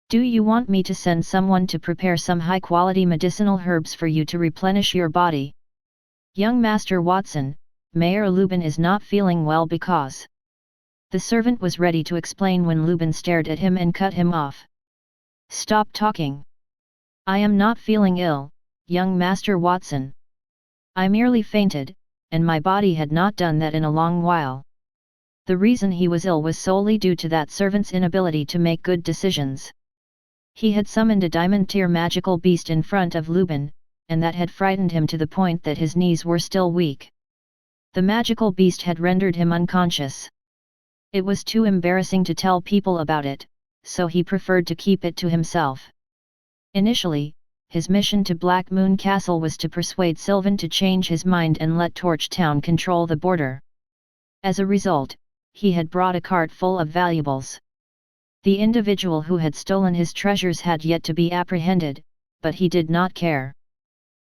Do you want me to send someone to prepare some high-quality medicinal herbs for you to replenish your body?" "Young Master Watson, Mayor Lubin is not feeling well because..." The servant was ready to explain when Lubin stared at him and cut him off. "Stop talking. I am not feeling ill, young Master Watson. I merely fainted, and my body had not done that in a long while." The reason he was ill was solely due to that servant's inability to make good decisions. He had summoned a diamond-tier magical beast in front of Lubin, and that had frightened him to the point that his knees were still weak. The magical beast had rendered him unconscious. It was too embarrassing to tell people about it, so he preferred to keep it to himself. Initially, his mission to Black Moon Castle was to persuade Sylvan to change his mind and let Torch Town control the border. As a result, he had brought a cart full of valuables. The individual who had stolen his treasures had yet to be apprehended, but he did not care.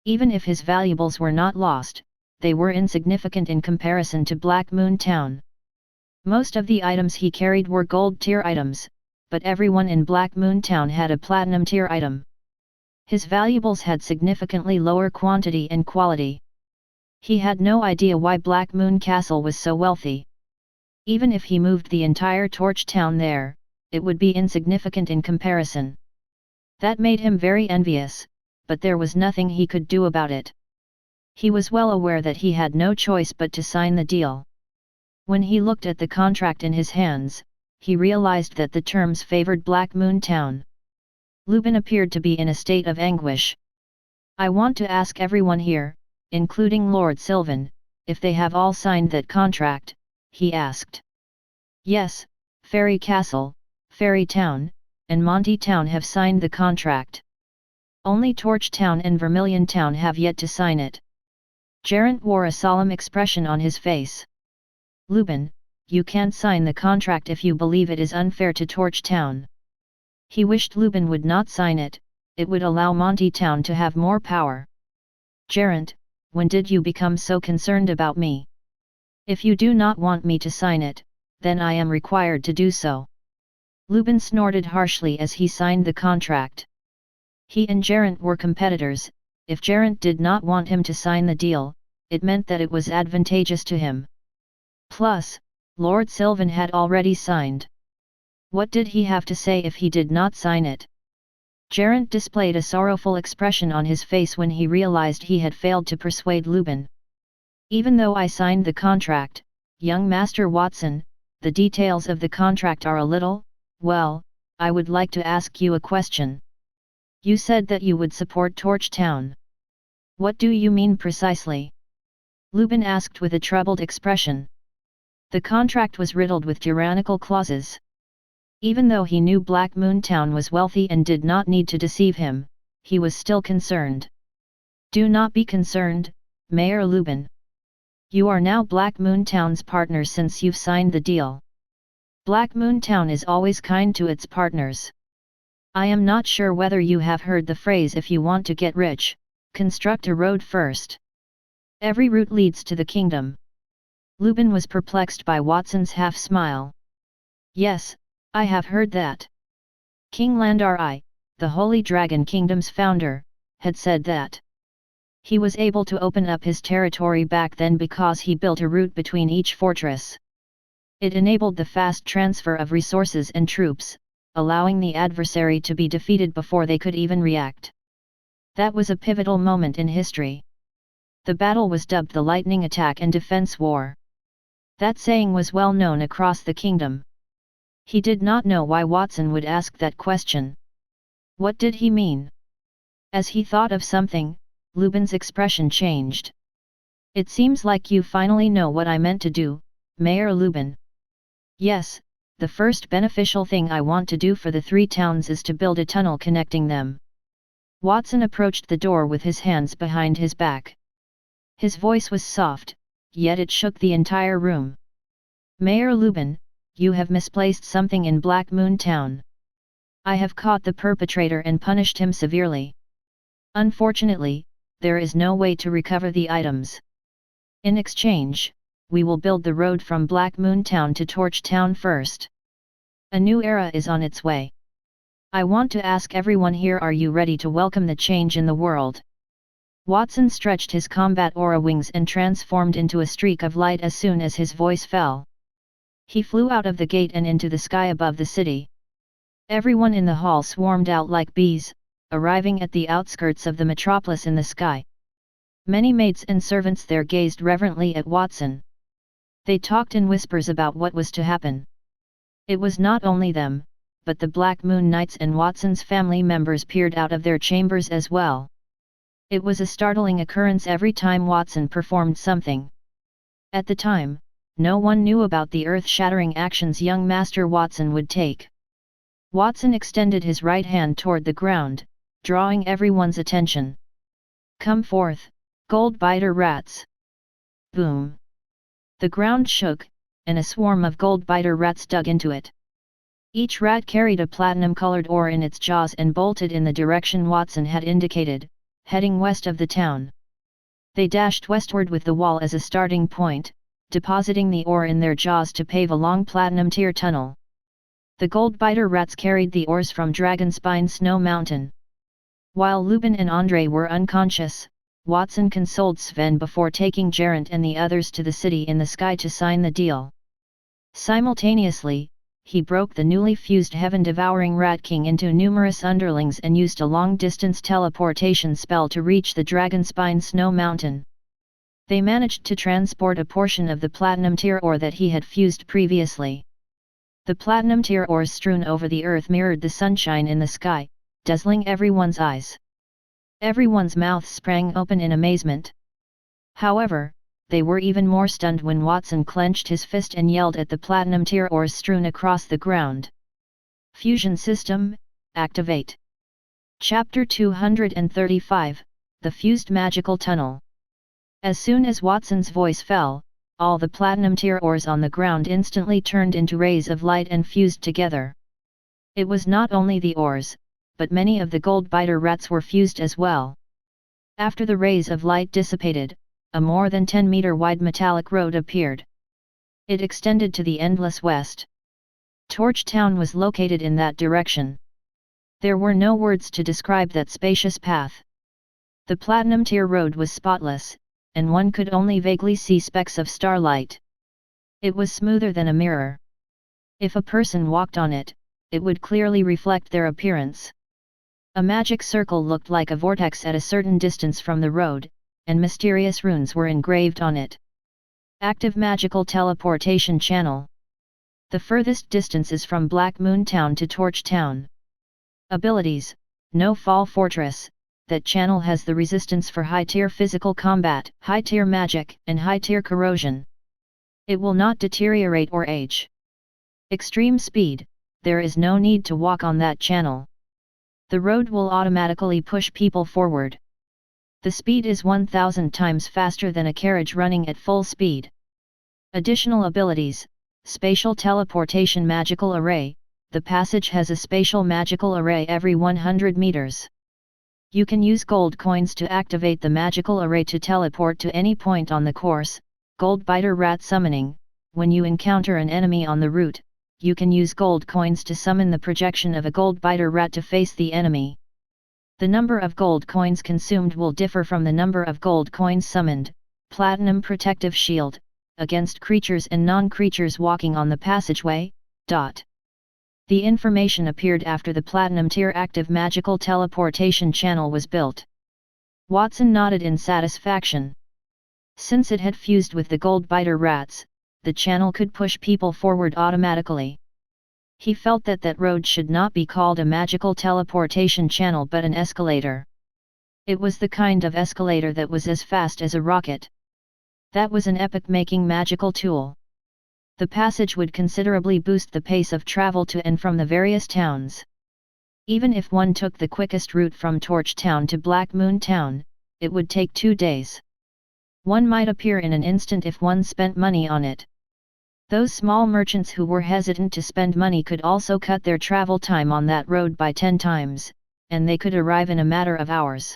Even if his valuables were not lost, they were insignificant in comparison to Black Moon Town. Most of the items he carried were gold tier items, but everyone in Black Moon Town had a platinum tier item. His valuables had significantly lower quantity and quality. He had no idea why Black Moon Castle was so wealthy. Even if he moved the entire Torch Town there, it would be insignificant in comparison. That made him very envious, but there was nothing he could do about it. He was well aware that he had no choice but to sign the deal. When he looked at the contract in his hands, he realized that the terms favored Black Moon Town. Lubin appeared to be in a state of anguish. I want to ask everyone here, including Lord Sylvan, if they have all signed that contract, he asked. Yes, Fairy Castle, Fairy Town, and Monty Town have signed the contract. Only Torch Town and Vermilion Town have yet to sign it. Gerant wore a solemn expression on his face. Lubin, you can't sign the contract if you believe it is unfair to Torch Town. He wished Lubin would not sign it, it would allow Monty Town to have more power. Gerant, when did you become so concerned about me? If you do not want me to sign it, then I am required to do so. Lubin snorted harshly as he signed the contract. He and Gerant were competitors. If Gerant did not want him to sign the deal, it meant that it was advantageous to him. Plus, Lord Sylvan had already signed. What did he have to say if he did not sign it? Gerant displayed a sorrowful expression on his face when he realized he had failed to persuade Lubin. Even though I signed the contract, young Master Watson, the details of the contract are a little, well, I would like to ask you a question. You said that you would support Torch Town. What do you mean precisely? Lubin asked with a troubled expression. The contract was riddled with tyrannical clauses. Even though he knew Black Moon Town was wealthy and did not need to deceive him, he was still concerned. Do not be concerned, Mayor Lubin. You are now Black Moon Town's partner since you've signed the deal. Black Moon Town is always kind to its partners. I am not sure whether you have heard the phrase if you want to get rich, construct a road first. Every route leads to the kingdom. Lubin was perplexed by Watson's half-smile. Yes, I have heard that. King Landar, the Holy Dragon Kingdom's founder, had said that. He was able to open up his territory back then because he built a route between each fortress. It enabled the fast transfer of resources and troops, allowing the adversary to be defeated before they could even react. That was a pivotal moment in history. The battle was dubbed the Lightning Attack and Defense War. That saying was well known across the kingdom. He did not know why Watson would ask that question. What did he mean? As he thought of something, Lubin's expression changed. It seems like you finally know what I meant to do, Mayor Lubin. Yes, the first beneficial thing I want to do for the three towns is to build a tunnel connecting them. Watson approached the door with his hands behind his back. His voice was soft, yet it shook the entire room. Mayor Lubin, you have misplaced something in Black Moon Town. I have caught the perpetrator and punished him severely. Unfortunately, there is no way to recover the items. In exchange, we will build the road from Black Moon Town to Torch Town first. A new era is on its way. I want to ask everyone here, are you ready to welcome the change in the world? Watson stretched his combat aura wings and transformed into a streak of light as soon as his voice fell. He flew out of the gate and into the sky above the city. Everyone in the hall swarmed out like bees, arriving at the outskirts of the metropolis in the sky. Many maids and servants there gazed reverently at Watson. They talked in whispers about what was to happen. It was not only them, but the Black Moon Knights and Watson's family members peered out of their chambers as well. It was a startling occurrence every time Watson performed something. At the time, no one knew about the earth-shattering actions young Master Watson would take. Watson extended his right hand toward the ground, drawing everyone's attention. "Come forth, gold-biter rats!" Boom! The ground shook, and a swarm of gold-biter rats dug into it. Each rat carried a platinum-colored ore in its jaws and bolted in the direction Watson had indicated, heading west of the town. They dashed westward with the wall as a starting point, depositing the ore in their jaws to pave a long platinum tier tunnel. The gold-biter rats carried the ores from Dragonspine Snow Mountain. While Lubin and Andrei were unconscious, Watson consoled Sven before taking Geraint and the others to the city in the sky to sign the deal. Simultaneously, he broke the newly fused heaven-devouring Rat King into numerous underlings and used a long-distance teleportation spell to reach the Dragonspine Snow Mountain. They managed to transport a portion of the platinum tier ore that he had fused previously. The platinum tier ores strewn over the earth mirrored the sunshine in the sky, dazzling everyone's eyes. Everyone's mouths sprang open in amazement. However, they were even more stunned when Watson clenched his fist and yelled at the platinum tier ores strewn across the ground. Fusion System, Activate. Chapter 235, The Fused Magical Tunnel. As soon as Watson's voice fell, all the platinum tier ores on the ground instantly turned into rays of light and fused together. It was not only the ores, but many of the gold-biter rats were fused as well. After the rays of light dissipated, a more than 10-meter wide metallic road appeared. It extended to the endless west. Torch Town was located in that direction. There were no words to describe that spacious path. The platinum tier road was spotless, and one could only vaguely see specks of starlight. It was smoother than a mirror. If a person walked on it, it would clearly reflect their appearance. A magic circle looked like a vortex at a certain distance from the road, and mysterious runes were engraved on it. Active Magical Teleportation Channel. The furthest distance is from Black Moon Town to Torch Town. Abilities: No Fall Fortress. That channel has the resistance for high-tier physical combat, high-tier magic, and high-tier corrosion. It will not deteriorate or age. Extreme speed. There is no need to walk on that channel. The road will automatically push people forward. The speed is 1000 times faster than a carriage running at full speed. Additional abilities: Spatial Teleportation Magical Array. The passage has a spatial magical array every 100 meters. You can use gold coins to activate the magical array to teleport to any point on the course. Gold-biter rat summoning. When you encounter an enemy on the route, you can use gold coins to summon the projection of a gold-biter rat to face the enemy. The number of gold coins consumed will differ from the number of gold coins summoned. Platinum Protective Shield, against creatures and non-creatures walking on the passageway. The information appeared after the Platinum Tier Active Magical Teleportation Channel was built. Watson nodded in satisfaction. Since it had fused with the gold-biter rats, the channel could push people forward automatically. He felt that that road should not be called a magical teleportation channel but an escalator. It was the kind of escalator that was as fast as a rocket. That was an epoch-making magical tool. The passage would considerably boost the pace of travel to and from the various towns. Even if one took the quickest route from Torch Town to Black Moon Town, it would take 2 days. One might appear in an instant if one spent money on it. Those small merchants who were hesitant to spend money could also cut their travel time on that road by 10 times, and they could arrive in a matter of hours.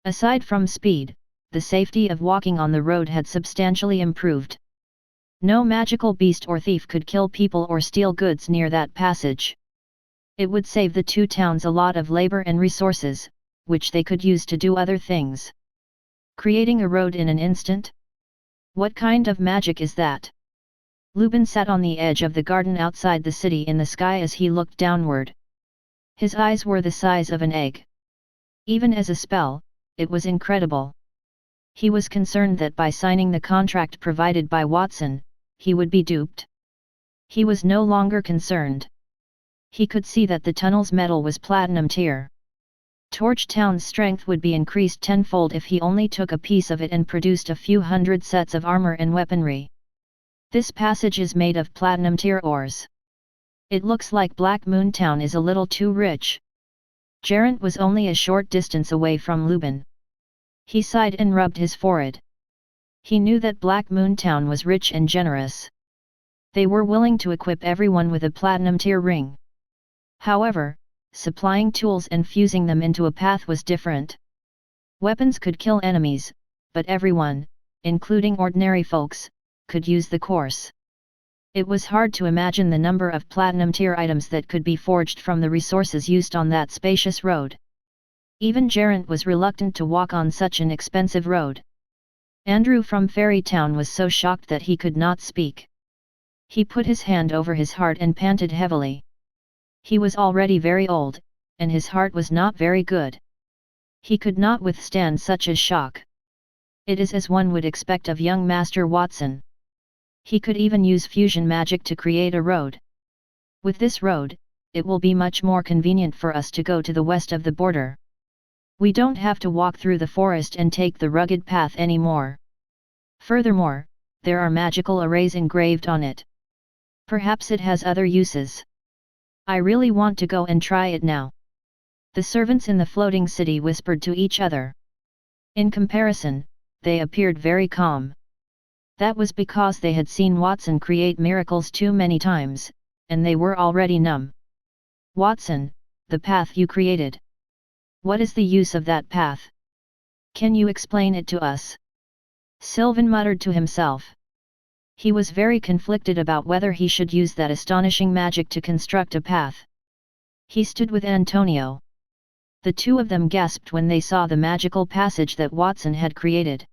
Aside from speed, the safety of walking on the road had substantially improved. No magical beast or thief could kill people or steal goods near that passage. It would save the 2 towns a lot of labor and resources, which they could use to do other things. Creating a road in an instant? What kind of magic is that? Lubin sat on the edge of the garden outside the city in the sky as he looked downward. His eyes were the size of an egg. Even as a spell, it was incredible. He was concerned that by signing the contract provided by Watson, he would be duped. He was no longer concerned. He could see that the tunnel's metal was platinum tier. Torch Town's strength would be increased tenfold if he only took a piece of it and produced a few hundred sets of armor and weaponry. This passage is made of platinum tier ores. It looks like Black Moon Town is a little too rich. Gerent was only a short distance away from Lubin. He sighed and rubbed his forehead. He knew that Black Moon Town was rich and generous. They were willing to equip everyone with a platinum tier ring. However, supplying tools and fusing them into a path was different. Weapons could kill enemies, but everyone, including ordinary folks, could use the course. It was hard to imagine the number of platinum tier items that could be forged from the resources used on that spacious road. Even Gerent was reluctant to walk on such an expensive road. Andrew from Fairy Town was so shocked that he could not speak. He put his hand over his heart and panted heavily. He was already very old, and his heart was not very good. He could not withstand such a shock. It is as one would expect of young Master Watson. He could even use fusion magic to create a road. With this road, it will be much more convenient for us to go to the west of the border. We don't have to walk through the forest and take the rugged path anymore. Furthermore, there are magical arrays engraved on it. Perhaps it has other uses. I really want to go and try it now. The servants in the floating city whispered to each other. In comparison, they appeared very calm. That was because they had seen Watson create miracles too many times, and they were already numb. Watson, the path you created. What is the use of that path? Can you explain it to us? Sylvan muttered to himself. He was very conflicted about whether he should use that astonishing magic to construct a path. He stood with Antonio. The two of them gasped when they saw the magical passage that Watson had created.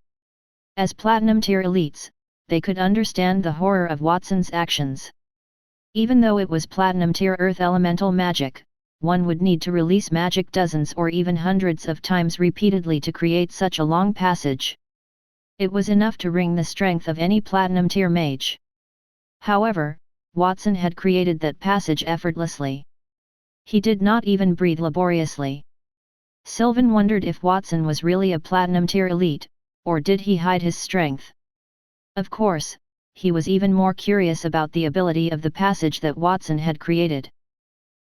As platinum tier elites, they could understand the horror of Watson's actions. Even though it was platinum tier earth elemental magic, one would need to release magic dozens or even hundreds of times repeatedly to create such a long passage. It was enough to wring the strength of any platinum tier mage. However, Watson had created that passage effortlessly. He did not even breathe laboriously. Sylvan wondered if Watson was really a platinum tier elite, or did he hide his strength? Of course, he was even more curious about the ability of the passage that Watson had created.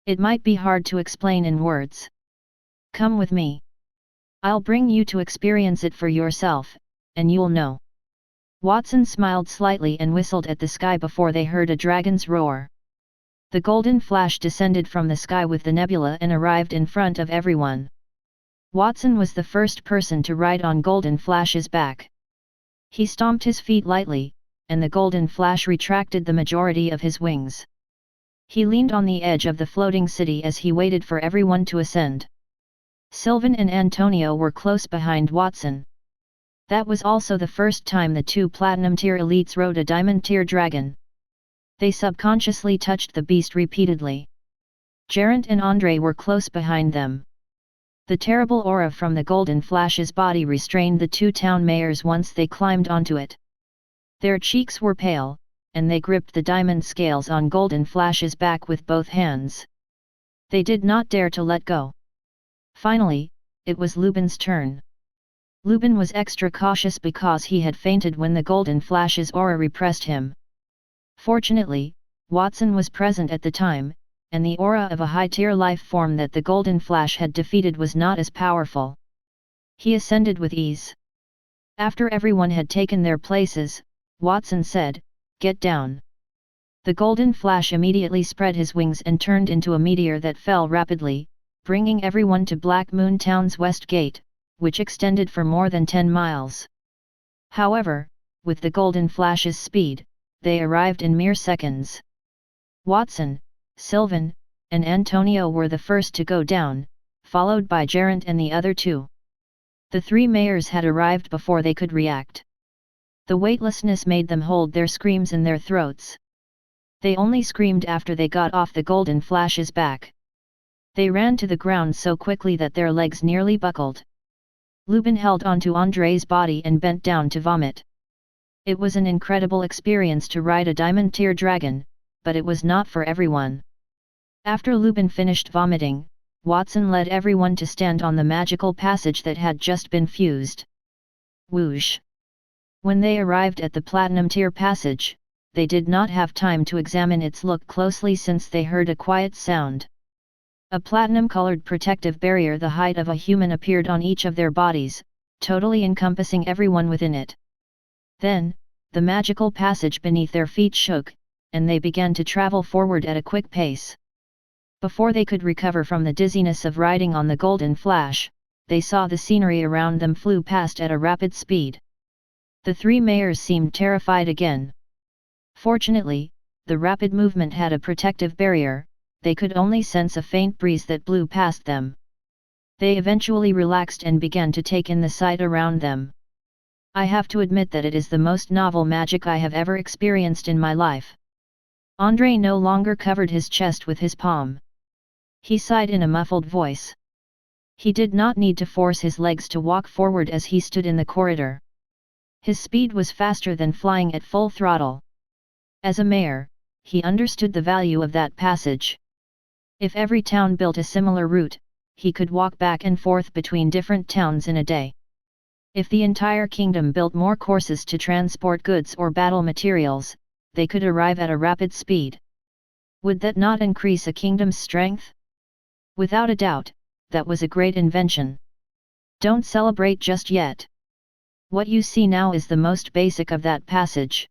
It might be hard to explain in words. Come with me. I'll bring you to experience it for yourself, and you'll know. Watson smiled slightly and whistled at the sky before they heard a dragon's roar. The golden flash descended from the sky with the nebula and arrived in front of everyone. Watson was the first person to ride on Golden Flash's back. He stomped his feet lightly, and the Golden Flash retracted the majority of his wings. He leaned on the edge of the floating city as he waited for everyone to ascend. Sylvan and Antonio were close behind Watson. That was also the first time the two platinum tier elites rode a diamond tier dragon. They subconsciously touched the beast repeatedly. Gerent and Andre were close behind them. The terrible aura from the Golden Flash's body restrained the two town mayors once they climbed onto it. Their cheeks were pale, and they gripped the diamond scales on Golden Flash's back with both hands. They did not dare to let go. Finally, it was Lubin's turn. Lubin was extra cautious because he had fainted when the Golden Flash's aura repressed him. Fortunately, Watson was present at the time, and the aura of a high-tier life form that the Golden Flash had defeated was not as powerful. He ascended with ease. After everyone had taken their places, Watson said, "Get down." The Golden Flash immediately spread his wings and turned into a meteor that fell rapidly, bringing everyone to Black Moon Town's west gate, which extended for more than 10 miles. However, with the Golden Flash's speed, they arrived in mere seconds. Watson, Sylvan, and Antonio were the first to go down, followed by Gerent and the other two. The three mayors had arrived before they could react. The weightlessness made them hold their screams in their throats. They only screamed after they got off the Golden Flash's back. They ran to the ground so quickly that their legs nearly buckled. Lubin held onto Andre's body and bent down to vomit. It was an incredible experience to ride a diamond tier dragon, but it was not for everyone. After Lubin finished vomiting, Watson led everyone to stand on the magical passage that had just been fused. Whoosh! When they arrived at the platinum tier passage, they did not have time to examine its look closely since they heard a quiet sound. A platinum-colored protective barrier the height of a human appeared on each of their bodies, totally encompassing everyone within it. Then, the magical passage beneath their feet shook, and they began to travel forward at a quick pace. Before they could recover from the dizziness of riding on the golden flash, they saw the scenery around them flew past at a rapid speed. The three mayors seemed terrified again. Fortunately, the rapid movement had a protective barrier, they could only sense a faint breeze that blew past them. They eventually relaxed and began to take in the sight around them. I have to admit that it is the most novel magic I have ever experienced in my life. André no longer covered his chest with his palm. He sighed in a muffled voice. He did not need to force his legs to walk forward as he stood in the corridor. His speed was faster than flying at full throttle. As a mayor, he understood the value of that passage. If every town built a similar route, he could walk back and forth between different towns in a day. If the entire kingdom built more courses to transport goods or battle materials, they could arrive at a rapid speed. Would that not increase a kingdom's strength? Without a doubt, that was a great invention. Don't celebrate just yet. What you see now is the most basic of that passage.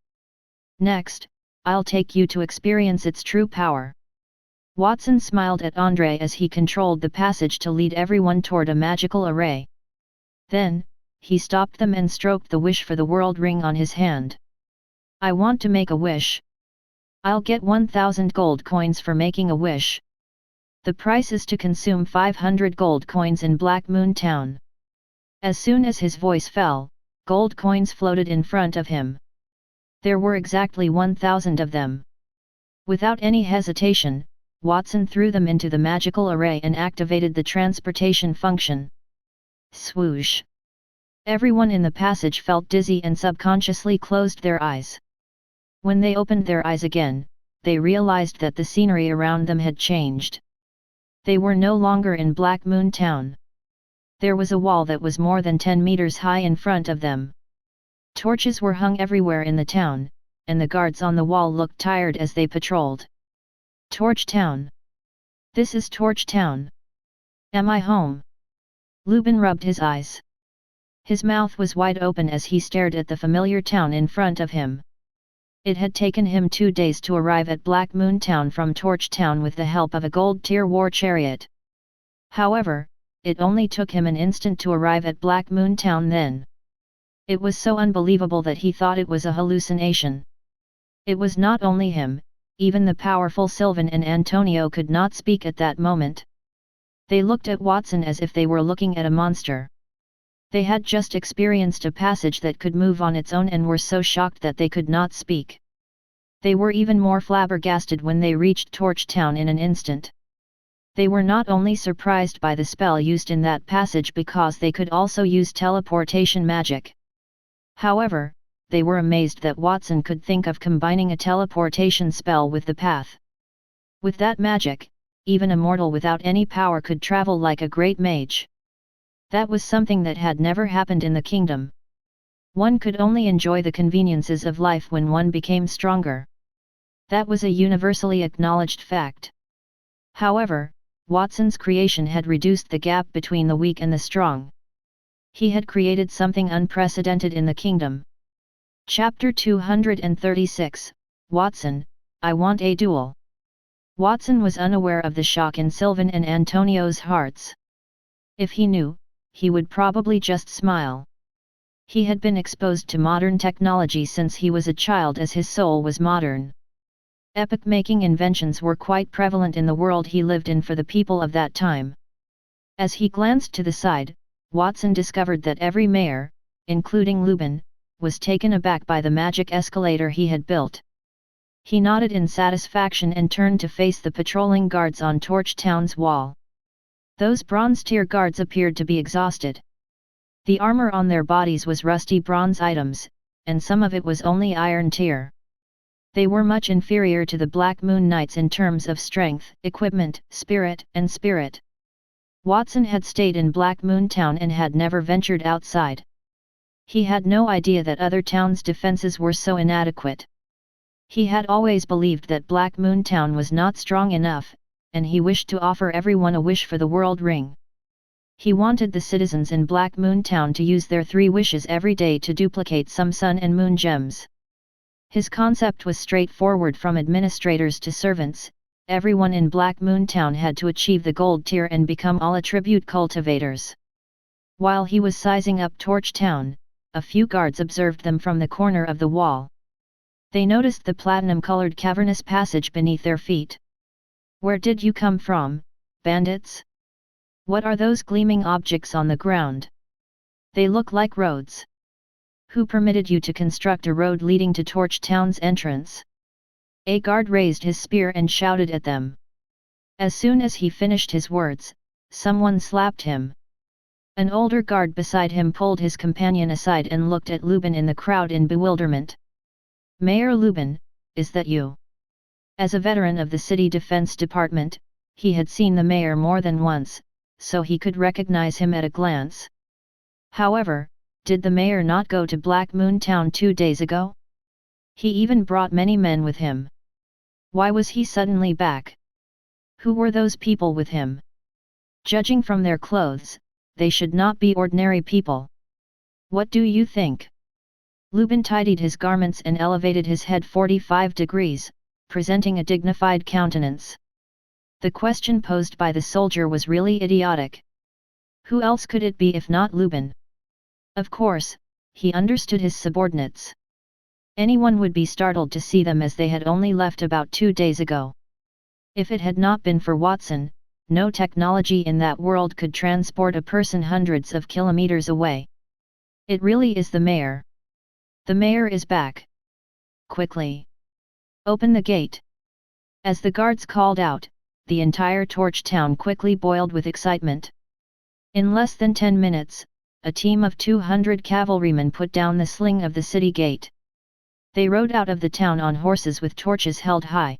Next, I'll take you to experience its true power. Watson smiled at André as he controlled the passage to lead everyone toward a magical array. Then, he stopped them and stroked the wish for the world ring on his hand. I want to make a wish. I'll get 1,000 gold coins for making a wish. The price is to consume 500 gold coins in Black Moon Town. As soon as his voice fell, gold coins floated in front of him. There were exactly 1,000 of them. Without any hesitation, Watson threw them into the magical array and activated the transportation function. Swoosh! Everyone in the passage felt dizzy and subconsciously closed their eyes. When they opened their eyes again, they realized that the scenery around them had changed. They were no longer in Black Moon Town. There was a wall that was more than 10 meters high in front of them. Torches were hung everywhere in the town, and the guards on the wall looked tired as they patrolled. Torch Town. This is Torch Town. Am I home? Lubin rubbed his eyes. His mouth was wide open as he stared at the familiar town in front of him. It had taken him 2 days to arrive at Black Moon Town from Torch Town with the help of a gold-tier war chariot. However, it only took him an instant to arrive at Black Moon Town then. It was so unbelievable that he thought it was a hallucination. It was not only him, even the powerful Sylvan and Antonio could not speak at that moment. They looked at Watson as if they were looking at a monster. They had just experienced a passage that could move on its own and were so shocked that they could not speak. They were even more flabbergasted when they reached Torch Town in an instant. They were not only surprised by the spell used in that passage because they could also use teleportation magic. However, they were amazed that Watson could think of combining a teleportation spell with the path. With that magic, even a mortal without any power could travel like a great mage. That was something that had never happened in the kingdom. One could only enjoy the conveniences of life when one became stronger. That was a universally acknowledged fact. However, Watson's creation had reduced the gap between the weak and the strong. He had created something unprecedented in the kingdom. Chapter 236, Watson, I want a duel. Watson was unaware of the shock in Sylvan and Antonio's hearts. If he knew, he would probably just smile. He had been exposed to modern technology since he was a child as his soul was modern. Epoch-making inventions were quite prevalent in the world he lived in for the people of that time. As he glanced to the side, Watson discovered that every mayor, including Lubin, was taken aback by the magic escalator he had built. He nodded in satisfaction and turned to face the patrolling guards on Torch Town's wall. Those bronze-tier guards appeared to be exhausted. The armor on their bodies was rusty bronze items, and some of it was only iron tier. They were much inferior to the Black Moon Knights in terms of strength, equipment, spirit. Watson had stayed in Black Moon Town and had never ventured outside. He had no idea that other towns' defenses were so inadequate. He had always believed that Black Moon Town was not strong enough, and he wished to offer everyone a wish for the world ring. He wanted the citizens in Black Moon Town to use their 3 wishes every day to duplicate some sun and moon gems. His concept was straightforward. From administrators to servants, everyone in Black Moon Town had to achieve the gold tier and become all attribute cultivators. While he was sizing up Torch Town, a few guards observed them from the corner of the wall. They noticed the platinum-colored cavernous passage beneath their feet. "Where did you come from, bandits? What are those gleaming objects on the ground? They look like roads. Who permitted you to construct a road leading to Torch Town's entrance?" A guard raised his spear and shouted at them. As soon as he finished his words, someone slapped him. An older guard beside him pulled his companion aside and looked at Lubin in the crowd in bewilderment. "Mayor Lubin, is that you?" As a veteran of the city defense department, he had seen the mayor more than once, so he could recognize him at a glance. However, did the mayor not go to Black Moon Town 2 days ago? He even brought many men with him. Why was he suddenly back? Who were those people with him? Judging from their clothes, they should not be ordinary people. What do you think? Lubin tidied his garments and elevated his head 45 degrees, presenting a dignified countenance. The question posed by the soldier was really idiotic. Who else could it be if not Lubin? Of course, he understood his subordinates. Anyone would be startled to see them as they had only left about 2 days ago. If it had not been for Watson, no technology in that world could transport a person hundreds of kilometers away. It really is the mayor. The mayor is back. Quickly. Open the gate. As the guards called out, the entire Torch Town quickly boiled with excitement. In less than 10 minutes, a team of 200 cavalrymen put down the sling of the city gate. They rode out of the town on horses with torches held high.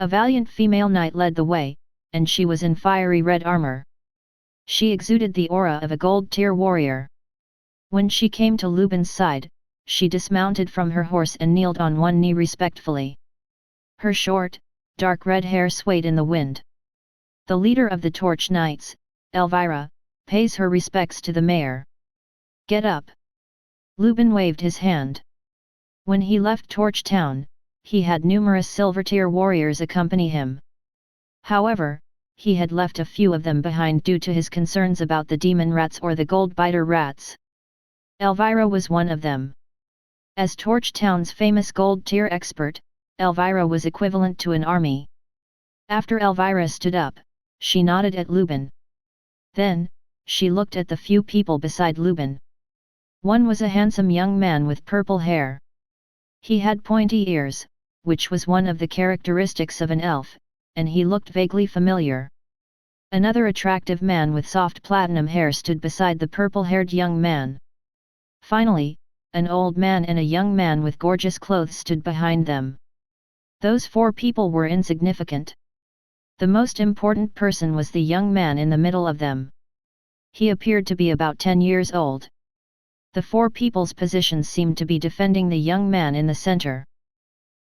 A valiant female knight led the way, and she was in fiery red armor. She exuded the aura of a gold-tier warrior. When she came to Lubin's side, she dismounted from her horse and kneeled on one knee respectfully. Her short, dark red hair swayed in the wind. The leader of the Torch Knights, Elvira, pays her respects to the mayor. Get up! Lubin waved his hand. When he left Torch Town, he had numerous silver-tier warriors accompany him. However, he had left a few of them behind due to his concerns about the demon rats or the gold-biter rats. Elvira was one of them. As Torch Town's famous gold-tier expert, Elvira was equivalent to an army. After Elvira stood up, she nodded at Lubin. Then, she looked at the few people beside Lubin. One was a handsome young man with purple hair. He had pointy ears, which was one of the characteristics of an elf, and he looked vaguely familiar. Another attractive man with soft platinum hair stood beside the purple-haired young man. Finally, an old man and a young man with gorgeous clothes stood behind them. Those 4 people were insignificant. The most important person was the young man in the middle of them. He appeared to be about 10 years old. The 4 people's positions seemed to be defending the young man in the center.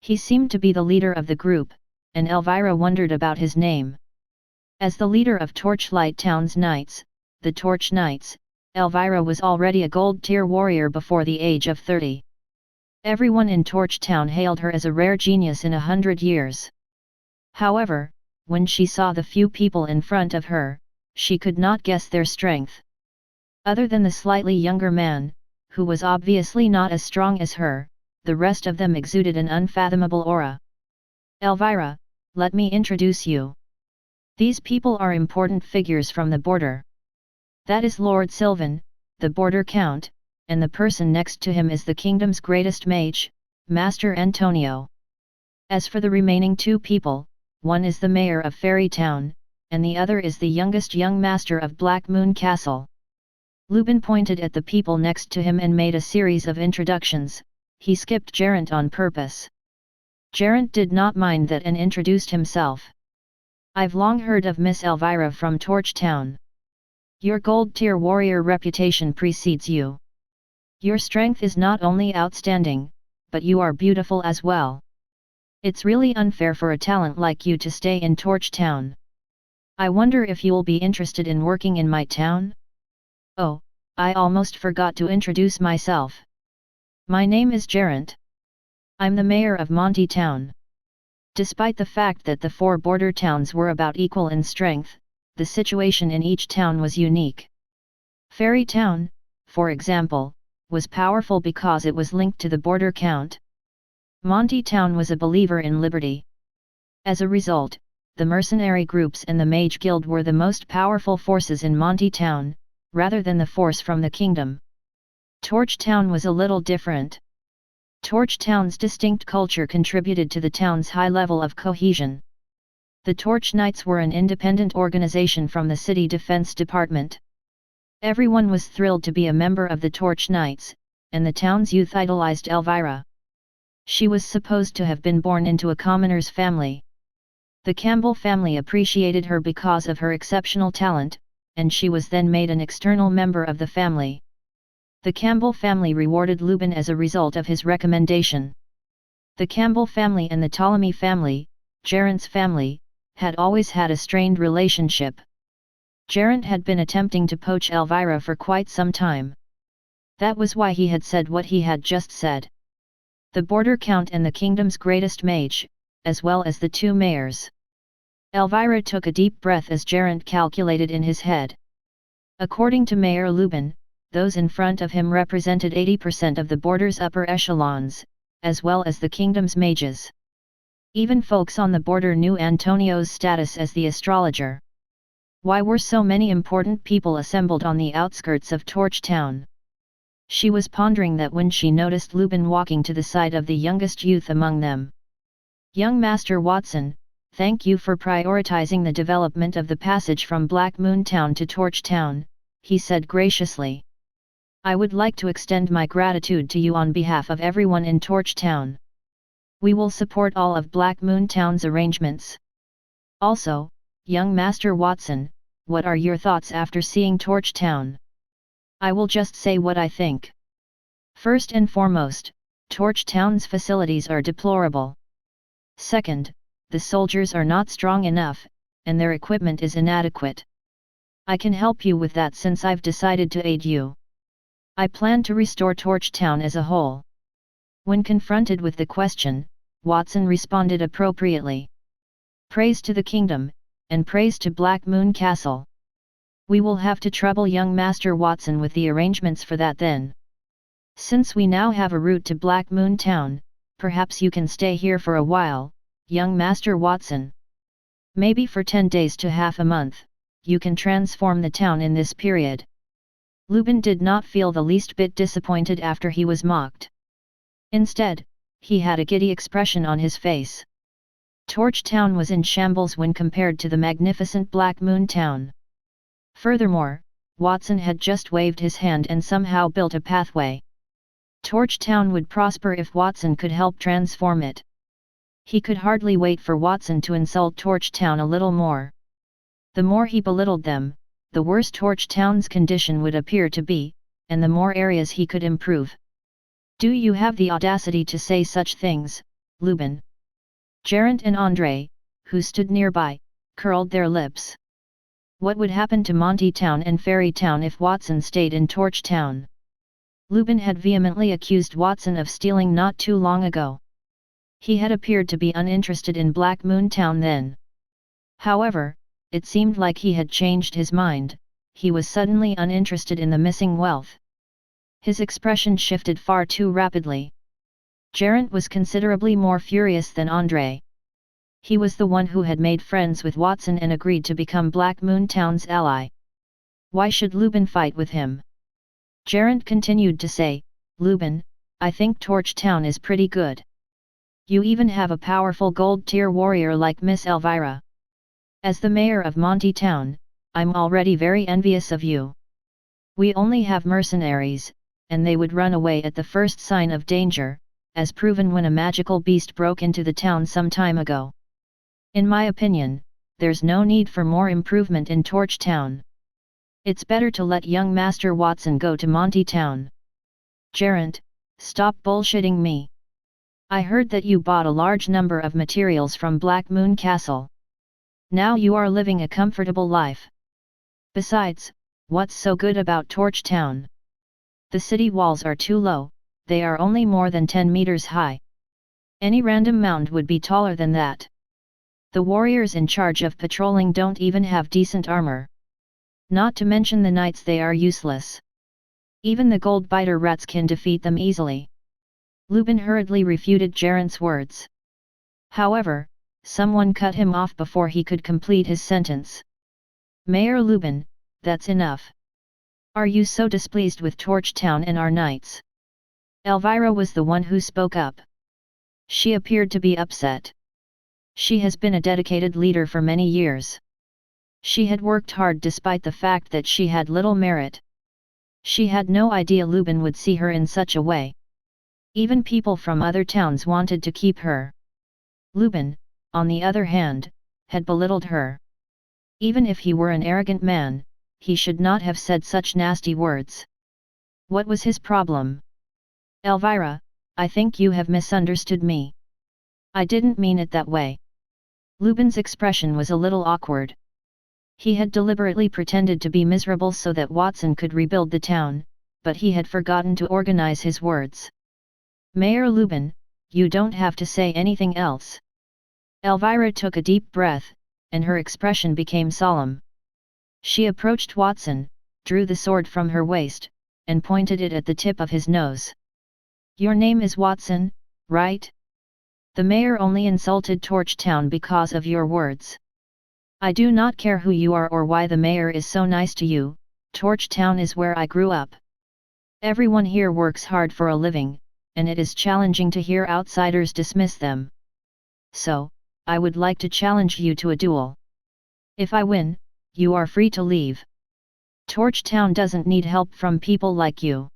He seemed to be the leader of the group, and Elvira wondered about his name. As the leader of Torchlight Town's Knights, the Torch Knights, Elvira was already a gold-tier warrior before the age of 30. Everyone in Torch Town hailed her as a rare genius in 100 years. However, when she saw the few people in front of her, she could not guess their strength. Other than the slightly younger man, who was obviously not as strong as her, the rest of them exuded an unfathomable aura. Elvira, let me introduce you. These people are important figures from the border. That is Lord Sylvan, the border count, and the person next to him is the kingdom's greatest mage, Master Antonio. As for the remaining 2 people, one is the mayor of Fairy Town, and the other is the youngest young master of Black Moon Castle. Lubin pointed at the people next to him and made a series of introductions. He skipped Gerant on purpose. Gerant did not mind that and introduced himself. I've long heard of Miss Elvira from Torch Town. Your gold-tier warrior reputation precedes you. Your strength is not only outstanding, but you are beautiful as well. It's really unfair for a talent like you to stay in Torch Town. I wonder if you'll be interested in working in my town? Oh, I almost forgot to introduce myself. My name is Gerant. I'm the mayor of Monty Town. Despite the fact that the four border towns were about equal in strength, the situation in each town was unique. Fairy Town, for example, was powerful because it was linked to the border count. Monty Town was a believer in liberty. As a result, the mercenary groups and the Mage Guild were the most powerful forces in Monty Town, rather than the force from the kingdom. Torch Town was a little different. Torch Town's distinct culture contributed to the town's high level of cohesion. The Torch Knights were an independent organization from the city defense department. Everyone was thrilled to be a member of the Torch Knights, and the town's youth idolized Elvira. She was supposed to have been born into a commoner's family. The Campbell family appreciated her because of her exceptional talent, and she was then made an external member of the family. The Campbell family rewarded Lubin as a result of his recommendation. The Campbell family and the Ptolemy family, Gerant's family, had always had a strained relationship. Gerant had been attempting to poach Elvira for quite some time. That was why he had said what he had just said. The border count and the kingdom's greatest mage, as well as the two mayors. Elvira took a deep breath as Gerant calculated in his head. According to Mayor Lubin, those in front of him represented 80% of the border's upper echelons, as well as the kingdom's mages. Even folks on the border knew Antonio's status as the astrologer. Why were so many important people assembled on the outskirts of Torch Town? She was pondering that when she noticed Lubin walking to the side of the youngest youth among them. Young Master Watson, thank you for prioritizing the development of the passage from Black Moon Town to Torch Town, he said graciously. I would like to extend my gratitude to you on behalf of everyone in Torch Town. We will support all of Black Moon Town's arrangements. Also, young Master Watson, what are your thoughts after seeing Torch Town? I will just say what I think. First and foremost, Torch Town's facilities are deplorable. Second, the soldiers are not strong enough, and their equipment is inadequate. I can help you with that since I've decided to aid you. I plan to restore Torch Town as a whole. When confronted with the question, Watson responded appropriately. Praise to the kingdom, and praise to Black Moon Castle. We will have to trouble young Master Watson with the arrangements for that then. Since we now have a route to Black Moon Town, perhaps you can stay here for a while, young Master Watson. Maybe for 10 days to half a month, you can transform the town in this period. Lubin did not feel the least bit disappointed after he was mocked. Instead, he had a giddy expression on his face. Torch Town was in shambles when compared to the magnificent Black Moon Town. Furthermore, Watson had just waved his hand and somehow built a pathway. Torch Town would prosper if Watson could help transform it. He could hardly wait for Watson to insult Torch Town a little more. The more he belittled them, the worse Torch Town's condition would appear to be, and the more areas he could improve. Do you have the audacity to say such things, Lubin? Gerant and André, who stood nearby, curled their lips. What would happen to Monty Town and Fairy Town if Watson stayed in Torch Town? Lubin had vehemently accused Watson of stealing not too long ago. He had appeared to be uninterested in Black Moon Town then. However, it seemed like he had changed his mind, he was suddenly uninterested in the missing wealth. His expression shifted far too rapidly. Gerant was considerably more furious than André. He was the one who had made friends with Watson and agreed to become Black Moon Town's ally. Why should Lubin fight with him? Gerant continued to say, Lubin, I think Torch Town is pretty good. You even have a powerful gold-tier warrior like Miss Elvira. As the mayor of Monty Town, I'm already very envious of you. We only have mercenaries, and they would run away at the first sign of danger, as proven when a magical beast broke into the town some time ago. In my opinion, there's no need for more improvement in Torch Town. It's better to let young Master Watson go to Monty Town. Gerant, stop bullshitting me. I heard that you bought a large number of materials from Black Moon Castle. Now you are living a comfortable life. Besides, what's so good about Torch Town? The city walls are too low, they are only more than 10 meters high. Any random mound would be taller than that. The warriors in charge of patrolling don't even have decent armor. Not to mention the knights, they are useless. Even the gold-biter rats can defeat them easily. Lubin hurriedly refuted Gerent's words. However, someone cut him off before he could complete his sentence. Mayor Lubin, that's enough. Are you so displeased with Torch Town and our knights? Elvira was the one who spoke up. She appeared to be upset. She has been a dedicated leader for many years. She had worked hard despite the fact that she had little merit. She had no idea Lubin would see her in such a way. Even people from other towns wanted to keep her. Lubin, on the other hand, had belittled her. Even if he were an arrogant man, he should not have said such nasty words. What was his problem? Elvira, I think you have misunderstood me. I didn't mean it that way. Lubin's expression was a little awkward. He had deliberately pretended to be miserable so that Watson could rebuild the town, but he had forgotten to organize his words. Mayor Lubin, you don't have to say anything else. Elvira took a deep breath, and her expression became solemn. She approached Watson, drew the sword from her waist, and pointed it at the tip of his nose. Your name is Watson, right? The mayor only insulted Torch Town because of your words. I do not care who you are or why the mayor is so nice to you, Torch Town is where I grew up. Everyone here works hard for a living, and it is challenging to hear outsiders dismiss them. So, I would like to challenge you to a duel. If I win, you are free to leave. Torch Town doesn't need help from people like you.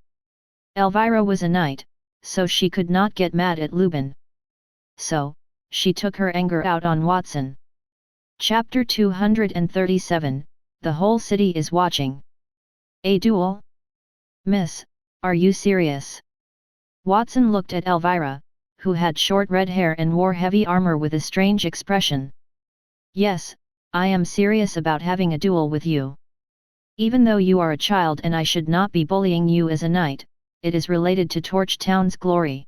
Elvira was a knight, so she could not get mad at Lubin. So, she took her anger out on Watson. Chapter 237, The whole city is watching. A duel? Miss, are you serious? Watson looked at Elvira, who had short red hair and wore heavy armor with a strange expression. Yes, I am serious about having a duel with you. Even though you are a child and I should not be bullying you as a knight, it is related to Torch Town's glory.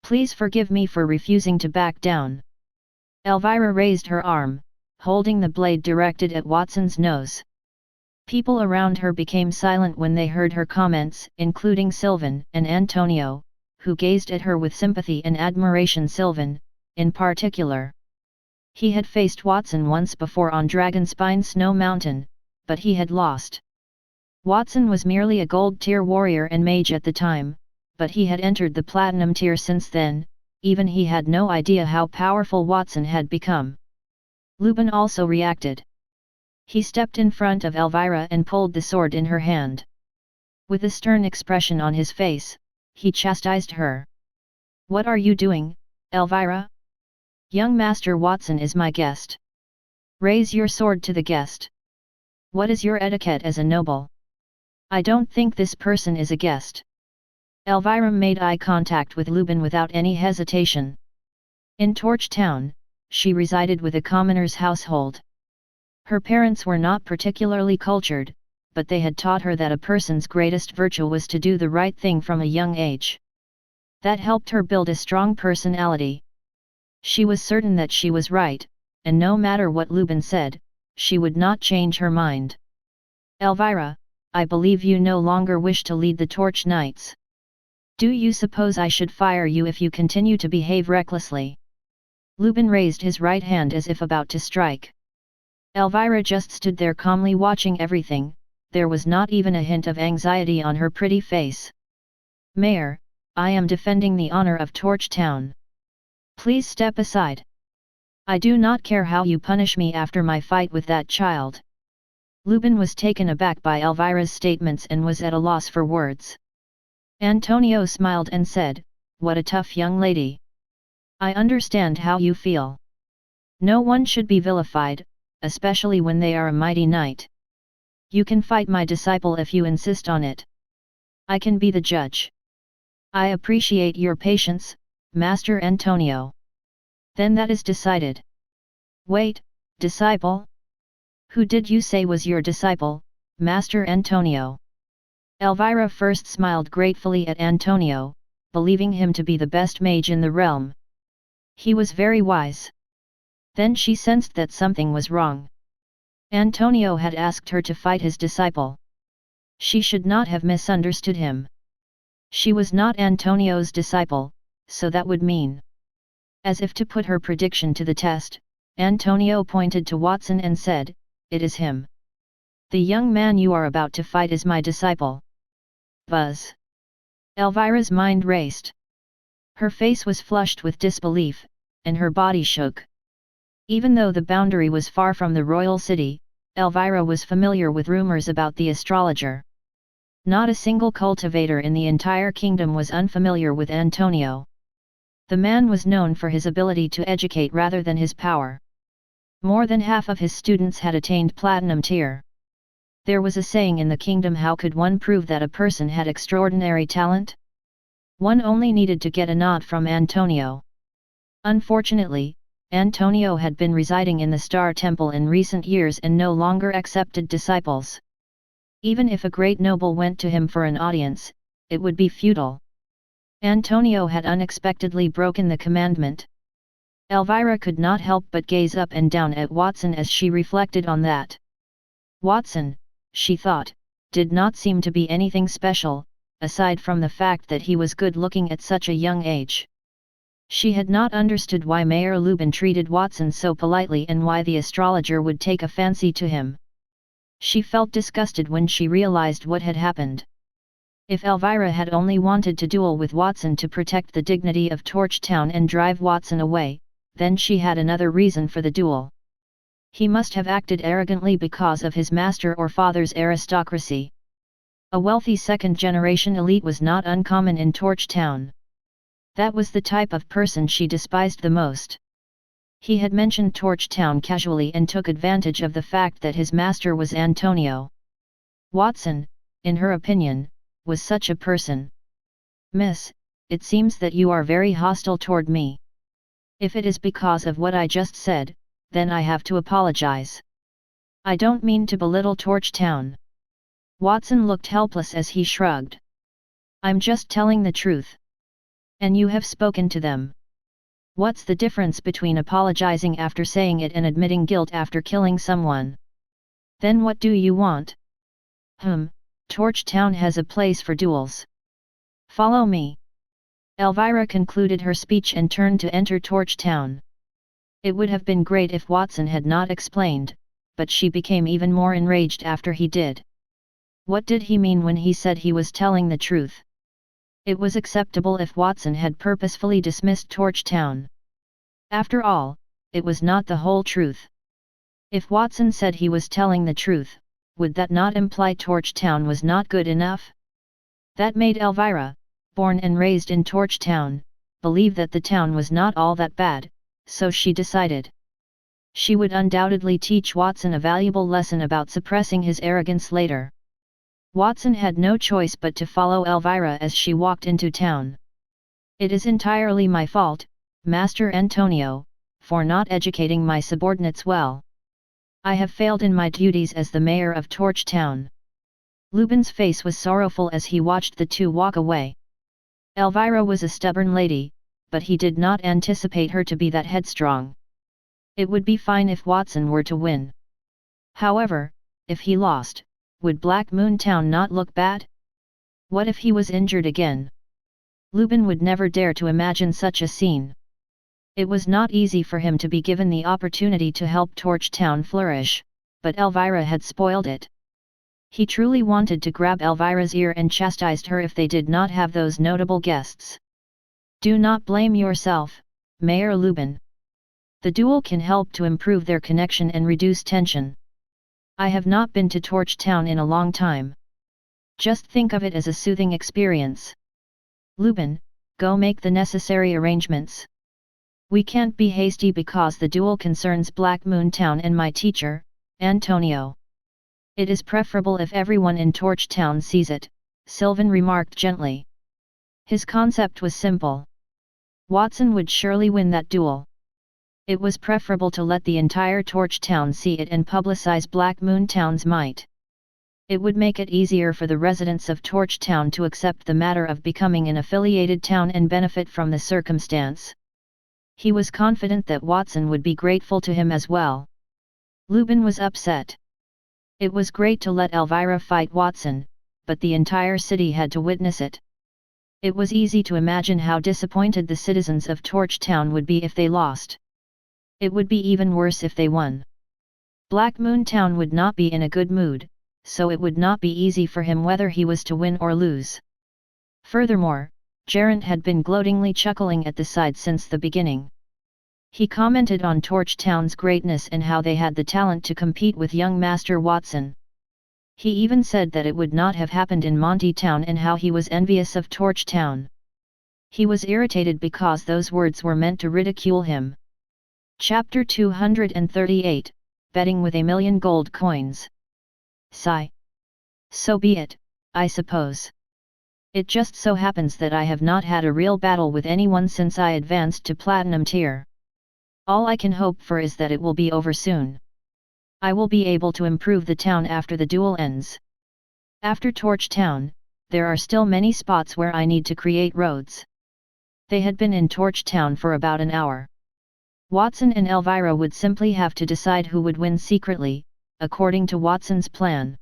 Please forgive me for refusing to back down. Elvira raised her arm, holding the blade directed at Watson's nose. People around her became silent when they heard her comments, including Sylvan and Antonio, who gazed at her with sympathy and admiration. Sylvan, in particular. He had faced Watson once before on Dragonspine Snow Mountain, but he had lost. Watson was merely a gold tier warrior and mage at the time, but he had entered the platinum tier since then. Even he had no idea how powerful Watson had become. Lubin also reacted. He stepped in front of Elvira and pulled the sword in her hand. With a stern expression on his face, he chastised her. What are you doing, Elvira? Young Master Watson is my guest. Raise your sword to the guest. What is your etiquette as a noble? I don't think this person is a guest. Elvira made eye contact with Lubin without any hesitation. In Torch Town, she resided with a commoner's household. Her parents were not particularly cultured, but they had taught her that a person's greatest virtue was to do the right thing from a young age. That helped her build a strong personality. She was certain that she was right, and no matter what Lubin said, she would not change her mind. Elvira, I believe you no longer wish to lead the Torch Knights. Do you suppose I should fire you if you continue to behave recklessly? Lubin raised his right hand as if about to strike. Elvira just stood there calmly watching everything. There was not even a hint of anxiety on her pretty face. Mayor, I am defending the honor of Torch Town. Please step aside. I do not care how you punish me after my fight with that child. Lubin was taken aback by Elvira's statements and was at a loss for words. Antonio smiled and said, What a tough young lady. I understand how you feel. No one should be vilified, especially when they are a mighty knight. You can fight my disciple if you insist on it. I can be the judge. I appreciate your patience, Master Antonio. Then that is decided. Wait, disciple? Who did you say was your disciple, Master Antonio? Elvira first smiled gratefully at Antonio, believing him to be the best mage in the realm. He was very wise. Then she sensed that something was wrong. Antonio had asked her to fight his disciple. She should not have misunderstood him. She was not Antonio's disciple, so that would mean. As if to put her prediction to the test, Antonio pointed to Watson and said, "It is him. The young man you are about to fight is my disciple." Buzz. Elvira's mind raced. Her face was flushed with disbelief, and her body shook. Even though the boundary was far from the royal city, Elvira was familiar with rumors about the astrologer. Not a single cultivator in the entire kingdom was unfamiliar with Antonio. The man was known for his ability to educate rather than his power. More than half of his students had attained platinum tier. There was a saying in the kingdom, how could one prove that a person had extraordinary talent? One only needed to get a nod from Antonio. Unfortunately, Antonio had been residing in the Star Temple in recent years and no longer accepted disciples. Even if a great noble went to him for an audience, it would be futile. Antonio had unexpectedly broken the commandment. Elvira could not help but gaze up and down at Watson as she reflected on that. Watson, she thought, did not seem to be anything special, aside from the fact that he was good-looking at such a young age. She had not understood why Mayor Lubin treated Watson so politely and why the astrologer would take a fancy to him. She felt disgusted when she realized what had happened. If Elvira had only wanted to duel with Watson to protect the dignity of Torch Town and drive Watson away, then she had another reason for the duel. He must have acted arrogantly because of his master or father's aristocracy. A wealthy second-generation elite was not uncommon in Torch Town. That was the type of person she despised the most. He had mentioned Torch Town casually and took advantage of the fact that his master was Antonio. Watson, in her opinion, was such a person. "Miss, it seems that you are very hostile toward me. If it is because of what I just said, then I have to apologize. I don't mean to belittle Torch Town." Watson looked helpless as he shrugged. "I'm just telling the truth. And you have spoken to them. What's the difference between apologizing after saying it and admitting guilt after killing someone? Then what do you want?" Torch Town has a place for duels. Follow me." Elvira concluded her speech and turned to enter Torch Town. It would have been great if Watson had not explained, but she became even more enraged after he did. What did he mean when he said he was telling the truth? It was acceptable if Watson had purposefully dismissed Torch Town. After all, it was not the whole truth. If Watson said he was telling the truth, would that not imply Torch Town was not good enough? That made Elvira, born and raised in Torch Town, believe that the town was not all that bad, so she decided. She would undoubtedly teach Watson a valuable lesson about suppressing his arrogance later. Watson had no choice but to follow Elvira as she walked into town. "It is entirely my fault, Master Antonio, for not educating my subordinates well. I have failed in my duties as the mayor of Torch Town." Lubin's face was sorrowful as he watched the two walk away. Elvira was a stubborn lady, but he did not anticipate her to be that headstrong. It would be fine if Watson were to win. However, if he lost, would Black Moon Town not look bad? What if he was injured again? Lubin would never dare to imagine such a scene. It was not easy for him to be given the opportunity to help Torch Town flourish, but Elvira had spoiled it. He truly wanted to grab Elvira's ear and chastised her if they did not have those notable guests. "Do not blame yourself, Mayor Lubin. The duel can help to improve their connection and reduce tension. I have not been to Torch Town in a long time. Just think of it as a soothing experience. Lubin, go make the necessary arrangements. We can't be hasty because the duel concerns Black Moon Town and my teacher, Antonio. It is preferable if everyone in Torch Town sees it," Sylvan remarked gently. His concept was simple. Watson would surely win that duel. It was preferable to let the entire Torch Town see it and publicize Black Moon Town's might. It would make it easier for the residents of Torch Town to accept the matter of becoming an affiliated town and benefit from the circumstance. He was confident that Watson would be grateful to him as well. Lubin was upset. It was great to let Elvira fight Watson, but the entire city had to witness it. It was easy to imagine how disappointed the citizens of Torch Town would be if they lost. It would be even worse if they won. Black Moon Town would not be in a good mood, so it would not be easy for him whether he was to win or lose. Furthermore, Geraint had been gloatingly chuckling at the side since the beginning. He commented on Torch Town's greatness and how they had the talent to compete with young Master Watson. He even said that it would not have happened in Monty Town and how he was envious of Torch Town. He was irritated because those words were meant to ridicule him. Chapter 238, Betting with 1,000,000 gold coins. Sigh. So be it, I suppose. It just so happens that I have not had a real battle with anyone since I advanced to Platinum tier. All I can hope for is that it will be over soon. I will be able to improve the town after the duel ends. After Torch Town, there are still many spots where I need to create roads. They had been in Torch Town for about an hour. Watson and Elvira would simply have to decide who would win secretly, according to Watson's plan.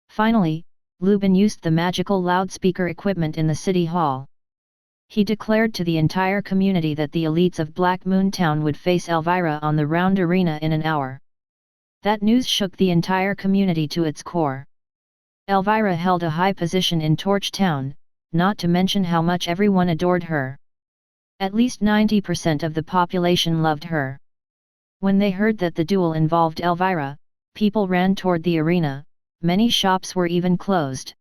Finally, Lubin used the magical loudspeaker equipment in the city hall. He declared to the entire community that the elites of Black Moon Town would face Elvira on the round arena in an hour. That news shook the entire community to its core. Elvira held a high position in Torch Town, not to mention how much everyone adored her. At least 90% of the population loved her. When they heard that the duel involved Elvira, people ran toward the arena, many shops were even closed.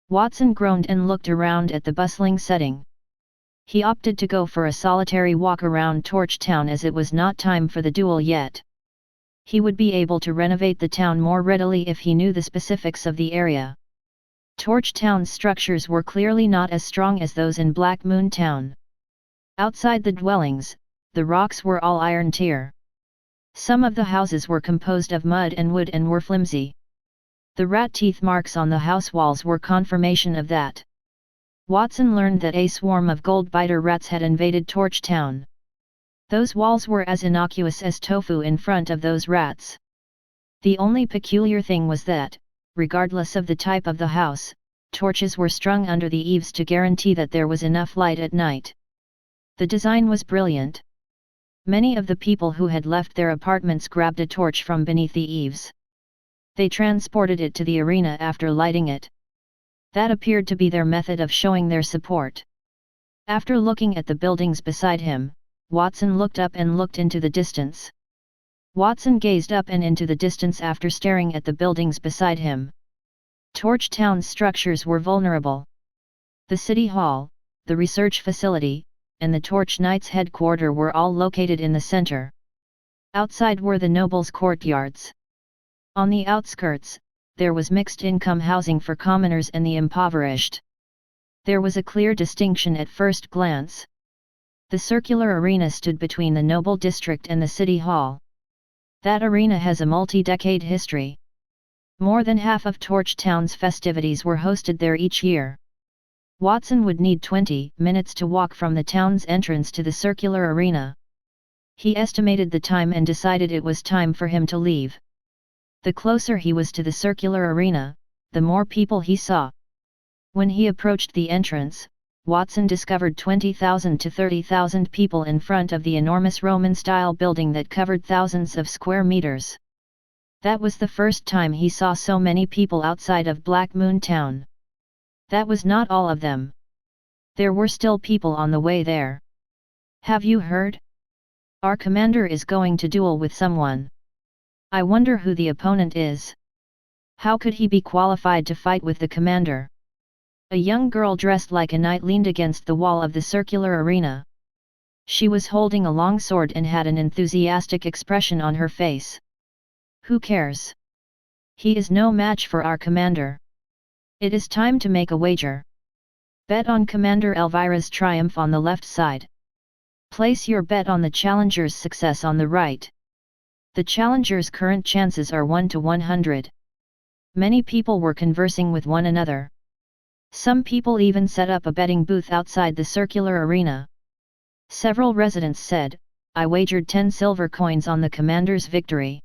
Watson groaned and looked around at the bustling setting. He opted to go for a solitary walk around Torch Town as it was not time for the duel yet. He would be able to renovate the town more readily if he knew the specifics of the area. Torch Town's structures were clearly not as strong as those in Black Moon Town. Outside the dwellings, the rocks were all iron tier. Some of the houses were composed of mud and wood and were flimsy. The rat teeth marks on the house walls were confirmation of that. Watson learned that a swarm of gold-biter rats had invaded Torch Town. Those walls were as innocuous as tofu in front of those rats. The only peculiar thing was that, regardless of the type of the house, torches were strung under the eaves to guarantee that there was enough light at night. The design was brilliant. Many of the people who had left their apartments grabbed a torch from beneath the eaves. They transported it to the arena after lighting it. That appeared to be their method of showing their support. After looking at the buildings beside him, Watson looked up and looked into the distance. Watson gazed up and into the distance after staring at the buildings beside him. Torch Town's structures were vulnerable. The City Hall, the research facility, and the Torch Knights' headquarters were all located in the center. Outside were the nobles' courtyards. On the outskirts, there was mixed-income housing for commoners and the impoverished. There was a clear distinction at first glance. The circular arena stood between the noble district and the City Hall. That arena has a multi-decade history. More than half of Torch Town's festivities were hosted there each year. Watson would need 20 minutes to walk from the town's entrance to the circular arena. He estimated the time and decided it was time for him to leave. The closer he was to the circular arena, the more people he saw. When he approached the entrance, Watson discovered 20,000 to 30,000 people in front of the enormous Roman-style building that covered thousands of square meters. That was the first time he saw so many people outside of Black Moon Town. That was not all of them. There were still people on the way there. Have you heard? Our commander is going to duel with someone. I wonder who the opponent is. How could he be qualified to fight with the commander? A young girl dressed like a knight leaned against the wall of the circular arena. She was holding a long sword and had an enthusiastic expression on her face. Who cares? He is no match for our commander. It is time to make a wager. Bet on Commander Elvira's triumph on the left side. Place your bet on the challenger's success on the right. The challenger's current chances are 1 to 100. Many people were conversing with one another. Some people even set up a betting booth outside the circular arena. Several residents said, "I wagered 10 silver coins on the commander's victory.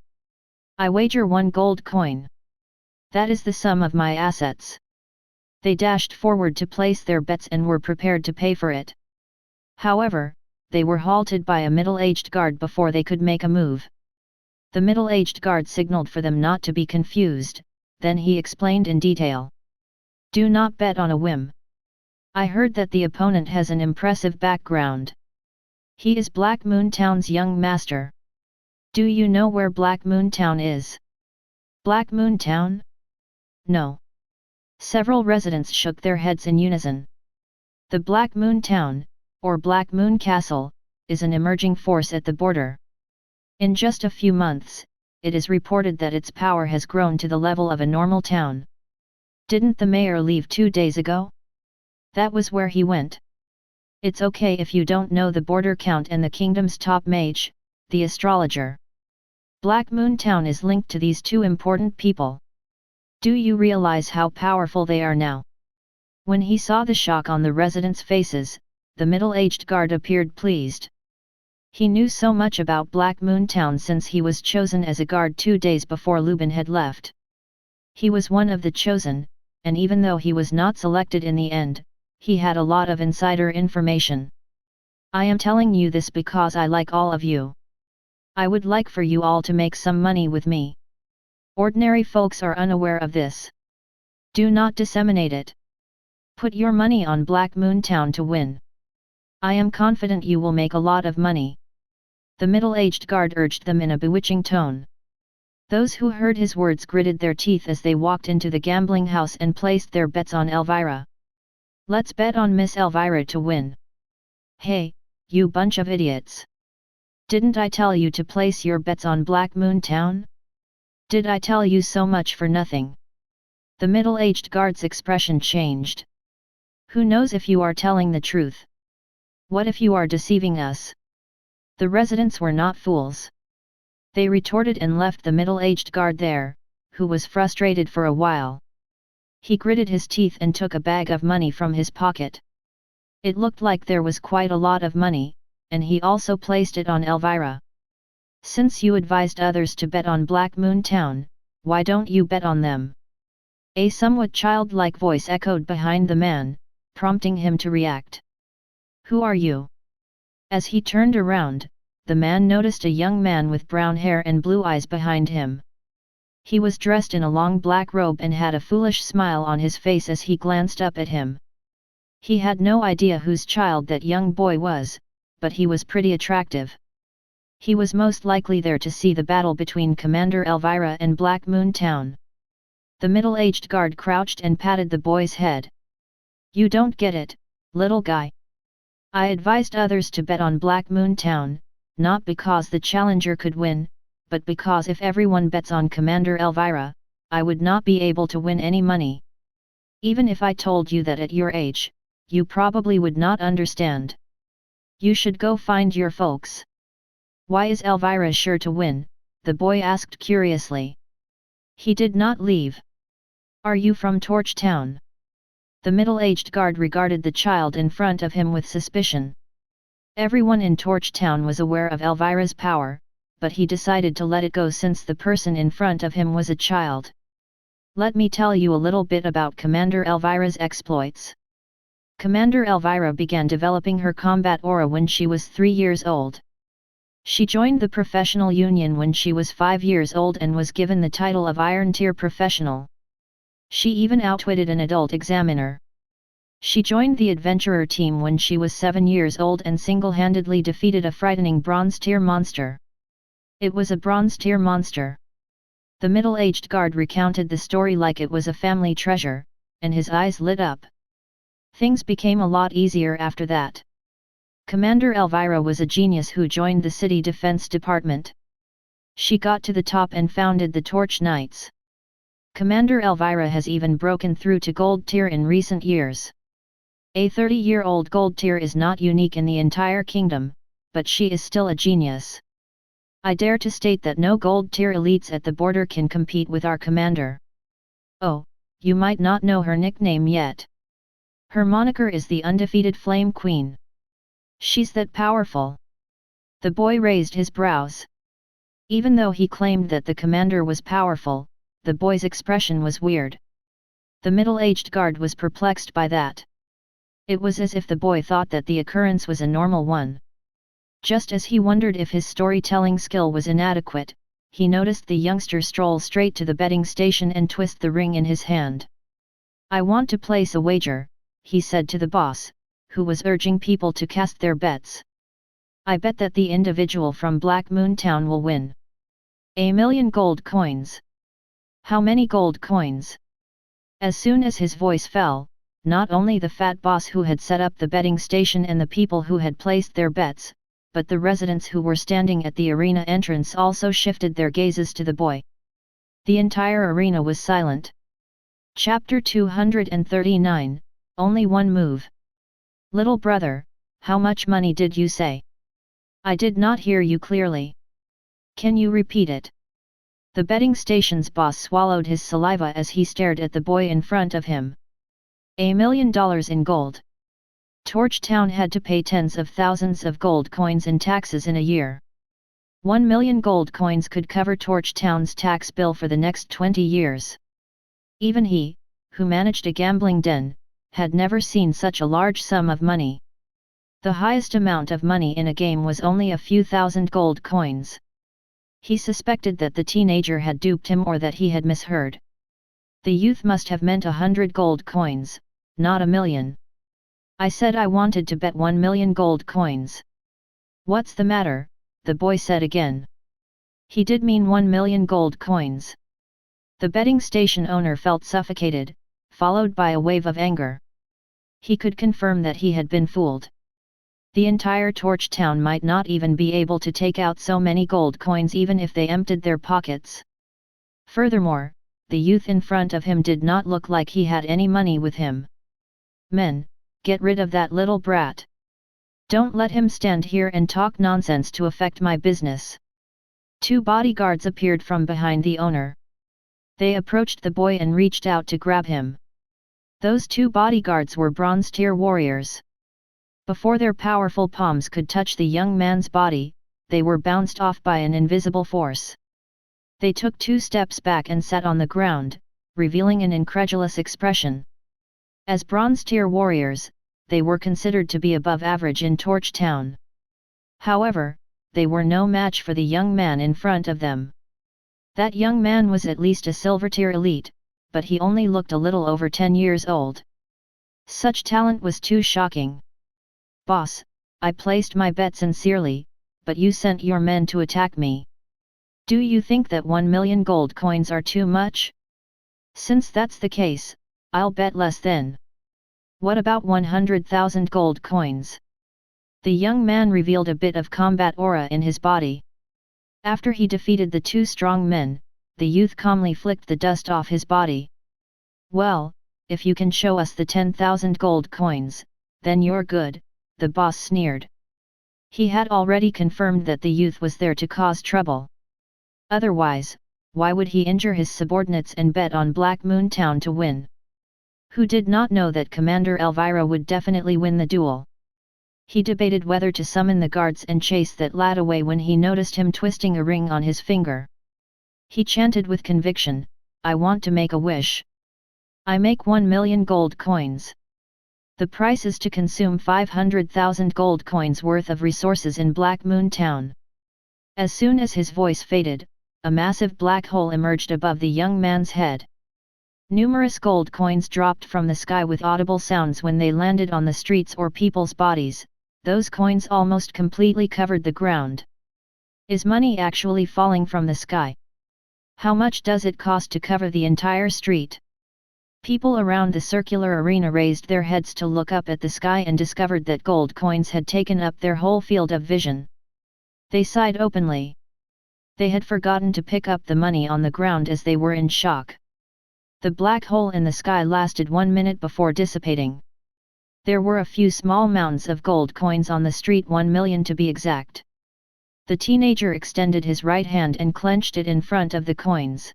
I wager 1 gold coin. That is the sum of my assets." They dashed forward to place their bets and were prepared to pay for it. However, they were halted by a middle-aged guard before they could make a move. The middle-aged guard signaled for them not to be confused, then he explained in detail. "Do not bet on a whim. I heard that the opponent has an impressive background. He is Black Moon Town's young master. Do you know where Black Moon Town is?" "Black Moon Town? No." Several residents shook their heads in unison. The Black Moon Town, or Black Moon Castle, is an emerging force at the border. In just a few months, it is reported that its power has grown to the level of a normal town. "Didn't the mayor leave 2 days ago? That was where he went." "It's okay if you don't know the border count and the kingdom's top mage, the astrologer. Black Moon Town is linked to these 2 important people. Do you realize how powerful they are now?" When he saw the shock on the residents' faces, the middle-aged guard appeared pleased. He knew so much about Black Moon Town since he was chosen as a guard 2 days before Lubin had left. He was one of the chosen, and even though he was not selected in the end, he had a lot of insider information. "I am telling you this because I like all of you. I would like for you all to make some money with me. Ordinary folks are unaware of this. Do not disseminate it. Put your money on Black Moon Town to win. I am confident you will make a lot of money." The middle-aged guard urged them in a bewitching tone. Those who heard his words gritted their teeth as they walked into the gambling house and placed their bets on Elvira. "Let's bet on Miss Elvira to win." "Hey, you bunch of idiots! Didn't I tell you to place your bets on Black Moon Town? Did I tell you so much for nothing?" The middle-aged guard's expression changed. "Who knows if you are telling the truth? What if you are deceiving us?" The residents were not fools. They retorted and left the middle-aged guard there, who was frustrated for a while. He gritted his teeth and took a bag of money from his pocket. It looked like there was quite a lot of money, and he also placed it on Elvira. "Since you advised others to bet on Black Moon Town, why don't you bet on them?" A somewhat childlike voice echoed behind the man, prompting him to react. "Who are you?" As he turned around, the man noticed a young man with brown hair and blue eyes behind him. He was dressed in a long black robe and had a foolish smile on his face as he glanced up at him. He had no idea whose child that young boy was, but he was pretty attractive. He was most likely there to see the battle between Commander Elvira and Black Moon Town. The middle-aged guard crouched and patted the boy's head. "You don't get it, little guy. I advised others to bet on Black Moon Town, not because the challenger could win, but because if everyone bets on Commander Elvira, I would not be able to win any money. Even if I told you that at your age, you probably would not understand. You should go find your folks." "Why is Elvira sure to win?" the boy asked curiously. He did not leave. "Are you from Torch Town?" The middle-aged guard regarded the child in front of him with suspicion. Everyone in Torch Town was aware of Elvira's power, but he decided to let it go since the person in front of him was a child. "Let me tell you a little bit about Commander Elvira's exploits. Commander Elvira began developing her combat aura when she was 3 years old. She joined the professional union when she was 5 years old and was given the title of Iron Tier Professional. She even outwitted an adult examiner. She joined the adventurer team when she was 7 years old and single-handedly defeated a frightening Bronze Tier monster. It was a Bronze Tier monster." The middle-aged guard recounted the story like it was a family treasure, and his eyes lit up. Things became a lot easier after that. Commander Elvira was a genius who joined the city defense department. She got to the top and founded the Torch Knights. Commander Elvira has even broken through to Gold Tier in recent years. A 30-year-old Gold Tier is not unique in the entire kingdom, but she is still a genius. I dare to state that no gold tier elites at the border can compete with our commander. Oh, you might not know her nickname yet. Her moniker is the undefeated Flame Queen. She's that powerful. The boy raised his brows. Even though he claimed that the commander was powerful, the boy's expression was weird. The middle-aged guard was perplexed by that. It was as if the boy thought that the occurrence was a normal one. Just as he wondered if his storytelling skill was inadequate, he noticed the youngster stroll straight to the betting station and twist the ring in his hand. "I want to place a wager," he said to the boss, who was urging people to cast their bets. "I bet that the individual from Black Moon Town will win. 1,000,000 gold coins." "How many gold coins?" As soon as his voice fell, not only the fat boss who had set up the betting station and the people who had placed their bets, but the residents who were standing at the arena entrance also shifted their gazes to the boy. The entire arena was silent. Chapter 239, Only One Move. "Little brother, how much money did you say? I did not hear you clearly. Can you repeat it?" The betting station's boss swallowed his saliva as he stared at the boy in front of him. $1,000,000 in gold. Torch Town had to pay tens of thousands of gold coins in taxes in a year. 1,000,000 gold coins could cover Torch Town's tax bill for the next 20 years. Even he, who managed a gambling den, had never seen such a large sum of money. The highest amount of money in a game was only a few thousand gold coins. He suspected that the teenager had duped him or that he had misheard. The youth must have meant 100 gold coins, not 1,000,000. "I said I wanted to bet 1,000,000 gold coins." "What's the matter?" the boy said again. He did mean 1,000,000 gold coins. The betting station owner felt suffocated, followed by a wave of anger. He could confirm that he had been fooled. The entire Torch Town might not even be able to take out so many gold coins even if they emptied their pockets. Furthermore, the youth in front of him did not look like he had any money with him. "Men, get rid of that little brat. Don't let him stand here and talk nonsense to affect my business." Two bodyguards appeared from behind the owner. They approached the boy and reached out to grab him. Those two bodyguards were bronze tier warriors. Before their powerful palms could touch the young man's body, they were bounced off by an invisible force. They took 2 steps back and sat on the ground, revealing an incredulous expression. As bronze tier warriors, they were considered to be above average in Torch Town. However, they were no match for the young man in front of them. That young man was at least a silver tier elite, but he only looked a little over 10 years old. Such talent was too shocking. "Boss, I placed my bet sincerely, but you sent your men to attack me. Do you think that 1,000,000 gold coins are too much? Since that's the case, I'll bet less then. What about 100,000 gold coins?" The young man revealed a bit of combat aura in his body. After he defeated the 2 strong men, the youth calmly flicked the dust off his body. "Well, if you can show us the 10,000 gold coins, then you're good," the boss sneered. He had already confirmed that the youth was there to cause trouble. Otherwise, why would he injure his subordinates and bet on Black Moon Town to win? Who did not know that Commander Elvira would definitely win the duel? He debated whether to summon the guards and chase that lad away when he noticed him twisting a ring on his finger. He chanted with conviction, "I want to make a wish. I make 1,000,000 gold coins. The price is to consume 500,000 gold coins worth of resources in Black Moon Town." As soon as his voice faded, a massive black hole emerged above the young man's head. Numerous gold coins dropped from the sky with audible sounds when they landed on the streets or people's bodies. Those coins almost completely covered the ground. Is money actually falling from the sky? How much does it cost to cover the entire street? People around the circular arena raised their heads to look up at the sky and discovered that gold coins had taken up their whole field of vision. They sighed openly. They had forgotten to pick up the money on the ground as they were in shock. The black hole in the sky lasted 1 minute before dissipating. There were a few small mounds of gold coins on the street, 1 million to be exact. The teenager extended his right hand and clenched it in front of the coins.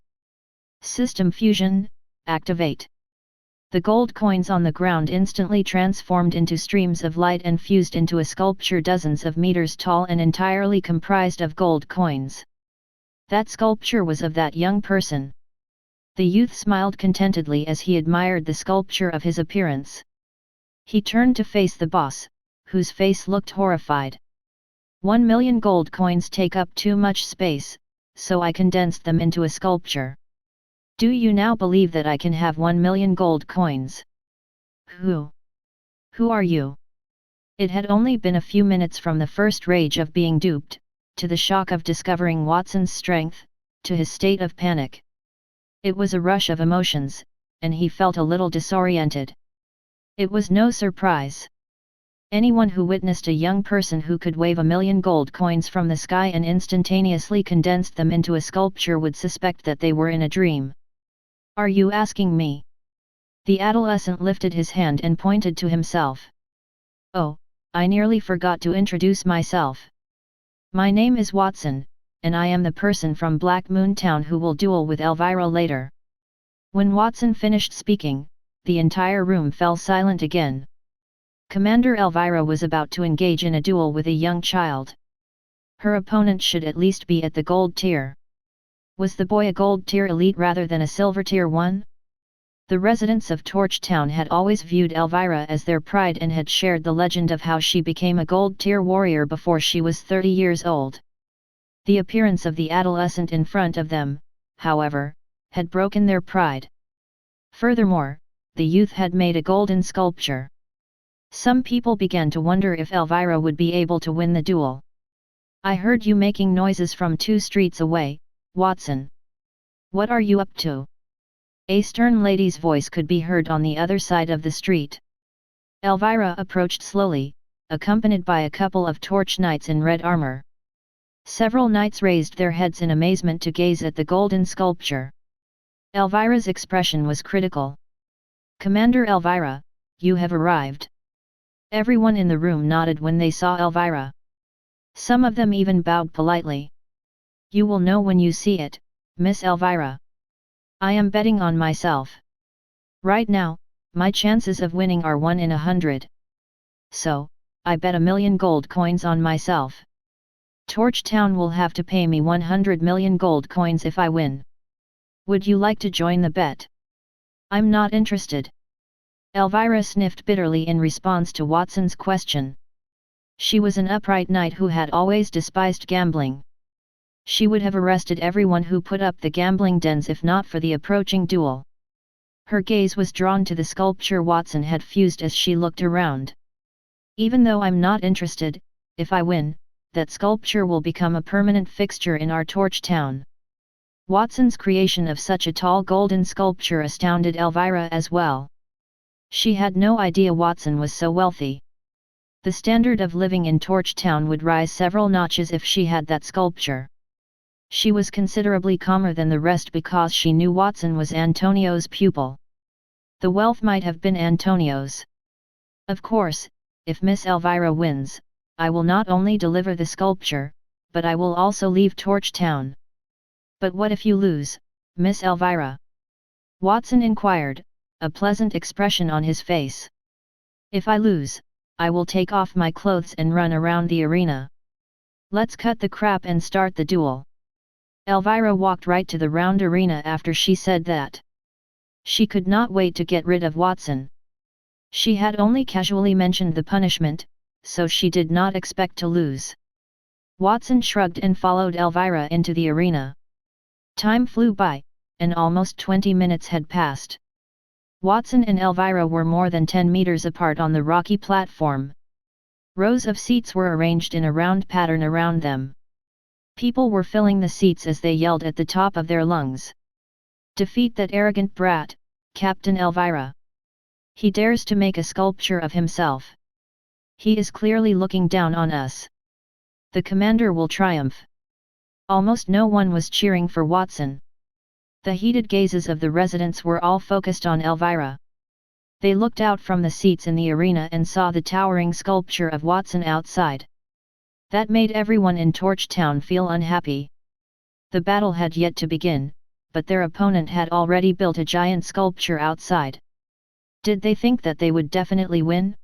System fusion, activate. The gold coins on the ground instantly transformed into streams of light and fused into a sculpture dozens of meters tall and entirely comprised of gold coins. That sculpture was of that young person. The youth smiled contentedly as he admired the sculpture of his appearance. He turned to face the boss, whose face looked horrified. 1 million gold coins take up too much space, so I condensed them into a sculpture. Do you now believe that I can have 1 million gold coins? Who are you? It had only been a few minutes from the first rage of being duped, to the shock of discovering Watson's strength, to his state of panic. It was a rush of emotions, and he felt a little disoriented. It was no surprise. Anyone who witnessed a young person who could wave 1 million gold coins from the sky and instantaneously condensed them into a sculpture would suspect that they were in a dream. Are you asking me? The adolescent lifted his hand and pointed to himself. Oh, I nearly forgot to introduce myself. My name is Watson, and I am the person from Black Moon Town who will duel with Elvira later. When Watson finished speaking, the entire room fell silent again. Commander Elvira was about to engage in a duel with a young child. Her opponent should at least be at the gold tier. Was the boy a gold tier elite rather than a silver tier 1? The residents of Torch Town had always viewed Elvira as their pride and had shared the legend of how she became a gold tier warrior before she was 30 years old. The appearance of the adolescent in front of them, however, had broken their pride. Furthermore, the youth had made a golden sculpture. Some people began to wonder if Elvira would be able to win the duel. I heard you making noises from 2 streets away, Watson. What are you up to? A stern lady's voice could be heard on the other side of the street. Elvira approached slowly, accompanied by a couple of torch knights in red armor. Several knights raised their heads in amazement to gaze at the golden sculpture. Elvira's expression was critical. Commander Elvira, you have arrived. Everyone in the room nodded when they saw Elvira. Some of them even bowed politely. You will know when you see it, Miss Elvira. I am betting on myself. Right now, my chances of winning are 1 in 100. So, I bet 1 million gold coins on myself. Torch Town will have to pay me 100 million gold coins if I win. Would you like to join the bet? I'm not interested. Elvira sniffed bitterly in response to Watson's question. She was an upright knight who had always despised gambling. She would have arrested everyone who put up the gambling dens if not for the approaching duel. Her gaze was drawn to the sculpture Watson had fused as she looked around. Even though I'm not interested, if I win, that sculpture will become a permanent fixture in our Torch Town. Watson's creation of such a tall golden sculpture astounded Elvira as well. She had no idea Watson was so wealthy. The standard of living in Torch Town would rise several notches if she had that sculpture. She was considerably calmer than the rest because she knew Watson was Antonio's pupil. The wealth might have been Antonio's. Of course, if Miss Elvira wins, I will not only deliver the sculpture, but I will also leave Torch Town. But what if you lose, Miss Elvira? Watson inquired, a pleasant expression on his face. If I lose, I will take off my clothes and run around the arena. Let's cut the crap and start the duel. Elvira walked right to the round arena after she said that. She could not wait to get rid of Watson. She had only casually mentioned the punishment, so she did not expect to lose. Watson shrugged and followed Elvira into the arena. Time flew by, and almost 20 minutes had passed. Watson and Elvira were more than 10 meters apart on the rocky platform. Rows of seats were arranged in a round pattern around them. People were filling the seats as they yelled at the top of their lungs. Defeat that arrogant brat, Captain Elvira. He dares to make a sculpture of himself. He is clearly looking down on us. The commander will triumph. Almost no one was cheering for Watson. The heated gazes of the residents were all focused on Elvira. They looked out from the seats in the arena and saw the towering sculpture of Watson outside. That made everyone in Torch Town feel unhappy. The battle had yet to begin, but their opponent had already built a giant sculpture outside. Did they think that they would definitely win?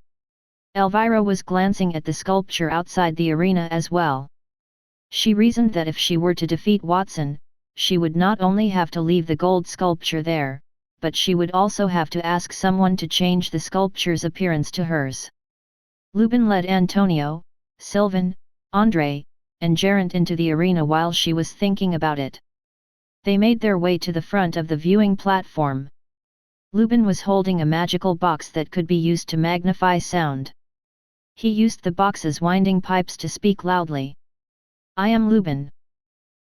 Elvira was glancing at the sculpture outside the arena as well. She reasoned that if she were to defeat Watson, she would not only have to leave the gold sculpture there, but she would also have to ask someone to change the sculpture's appearance to hers. Lubin led Antonio, Sylvan, Andrei, and Gerant into the arena while she was thinking about it. They made their way to the front of the viewing platform. Lubin was holding a magical box that could be used to magnify sound. He used the box's winding pipes to speak loudly. I am Lubin.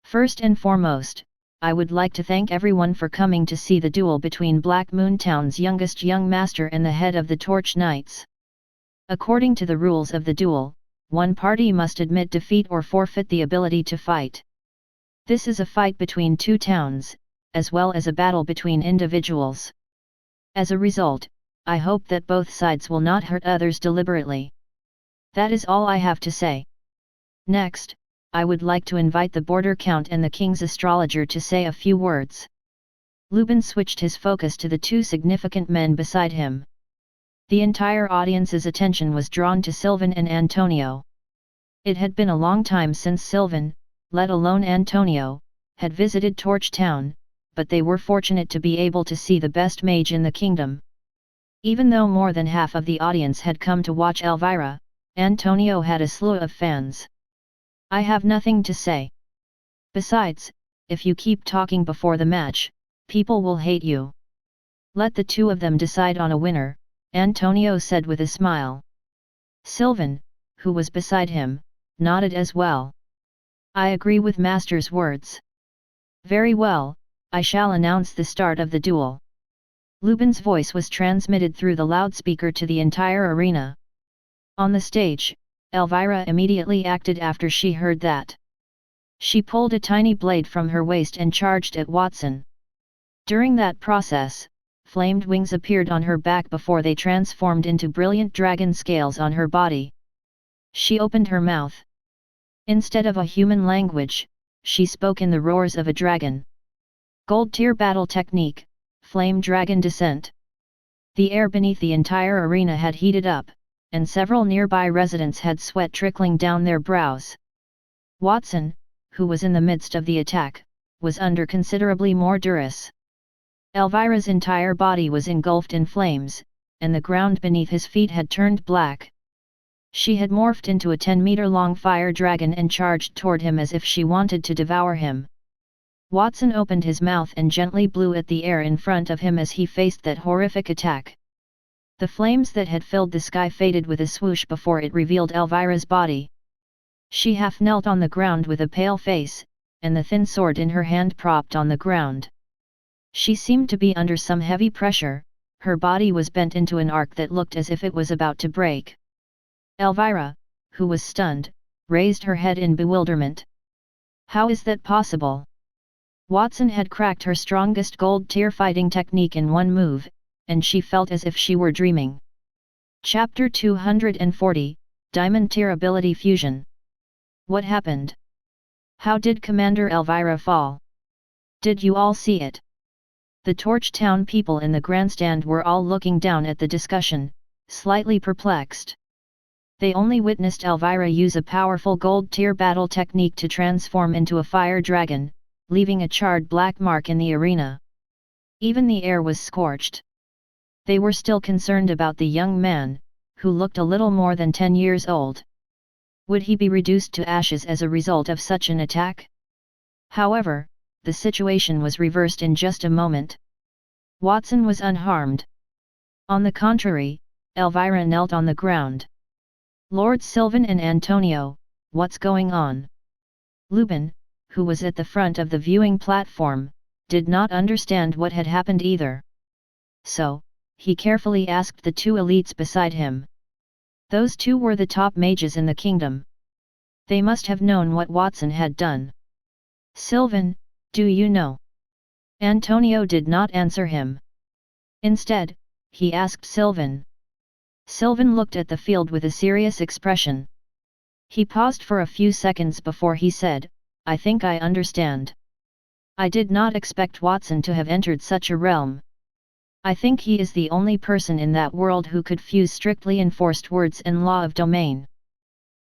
First and foremost, I would like to thank everyone for coming to see the duel between Black Moon Town's youngest young master and the head of the Torch Knights. According to the rules of the duel, one party must admit defeat or forfeit the ability to fight. This is a fight between two towns, as well as a battle between individuals. As a result, I hope that both sides will not hurt others deliberately. That is all I have to say. Next, I would like to invite the Border Count and the King's Astrologer to say a few words. Lubin switched his focus to the two significant men beside him. The entire audience's attention was drawn to Sylvan and Antonio. It had been a long time since Sylvan, let alone Antonio, had visited Torch Town, but they were fortunate to be able to see the best mage in the kingdom. Even though more than half of the audience had come to watch Elvira, Antonio had a slew of fans. I have nothing to say. Besides, if you keep talking before the match, people will hate you. Let the two of them decide on a winner, Antonio said with a smile. Sylvan, who was beside him, nodded as well. I agree with Master's words. Very well, I shall announce the start of the duel. Lubin's voice was transmitted through the loudspeaker to the entire arena. On the stage, Elvira immediately acted after she heard that. She pulled a tiny blade from her waist and charged at Watson. During that process, flamed wings appeared on her back before they transformed into brilliant dragon scales on her body. She opened her mouth. Instead of a human language, she spoke in the roars of a dragon. Gold tier battle technique, flame dragon descent. The air beneath the entire arena had heated up, and several nearby residents had sweat trickling down their brows. Watson, who was in the midst of the attack, was under considerably more duress. Elvira's entire body was engulfed in flames, and the ground beneath his feet had turned black. She had morphed into a 10-meter-long fire dragon and charged toward him as if she wanted to devour him. Watson opened his mouth and gently blew at the air in front of him as he faced that horrific attack. The flames that had filled the sky faded with a swoosh before it revealed Elvira's body. She half knelt on the ground with a pale face, and the thin sword in her hand propped on the ground. She seemed to be under some heavy pressure, her body was bent into an arc that looked as if it was about to break. Elvira, who was stunned, raised her head in bewilderment. How is that possible? Watson had cracked her strongest gold-tier fighting technique in one move, and she felt as if she were dreaming. Chapter 240, Diamond Tier Ability Fusion. What happened? How did Commander Elvira fall? Did you all see it? The Torch Town people in the grandstand were all looking down at the discussion, slightly perplexed. They only witnessed Elvira use a powerful gold-tier battle technique to transform into a fire dragon, leaving a charred black mark in the arena. Even the air was scorched. They were still concerned about the young man, who looked a little more than 10 years old. Would he be reduced to ashes as a result of such an attack? However, the situation was reversed in just a moment. Watson was unharmed. On the contrary, Elvira knelt on the ground. Lord Sylvan and Antonio, what's going on? Lubin, who was at the front of the viewing platform, did not understand what had happened either. So, he carefully asked the two elites beside him. Those two were the top mages in the kingdom. They must have known what Watson had done. Sylvan, do you know? Antonio did not answer him. Instead, he asked Sylvan. Sylvan looked at the field with a serious expression. He paused for a few seconds before he said, "I think I understand. I did not expect Watson to have entered such a realm. I think he is the only person in that world who could fuse strictly enforced words and law of domain.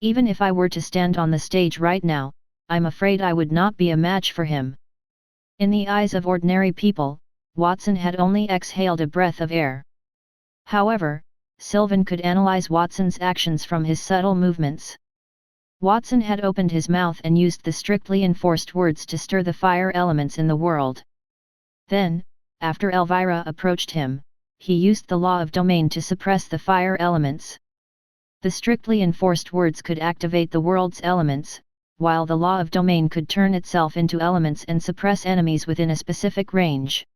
Even if I were to stand on the stage right now, I'm afraid I would not be a match for him." In the eyes of ordinary people, Watson had only exhaled a breath of air. However, Sylvan could analyze Watson's actions from his subtle movements. Watson had opened his mouth and used the strictly enforced words to stir the fire elements in the world. Then, after Elvira approached him, he used the law of domain to suppress the fire elements. The strictly enforced words could activate the world's elements, while the law of domain could turn itself into elements and suppress enemies within a specific range.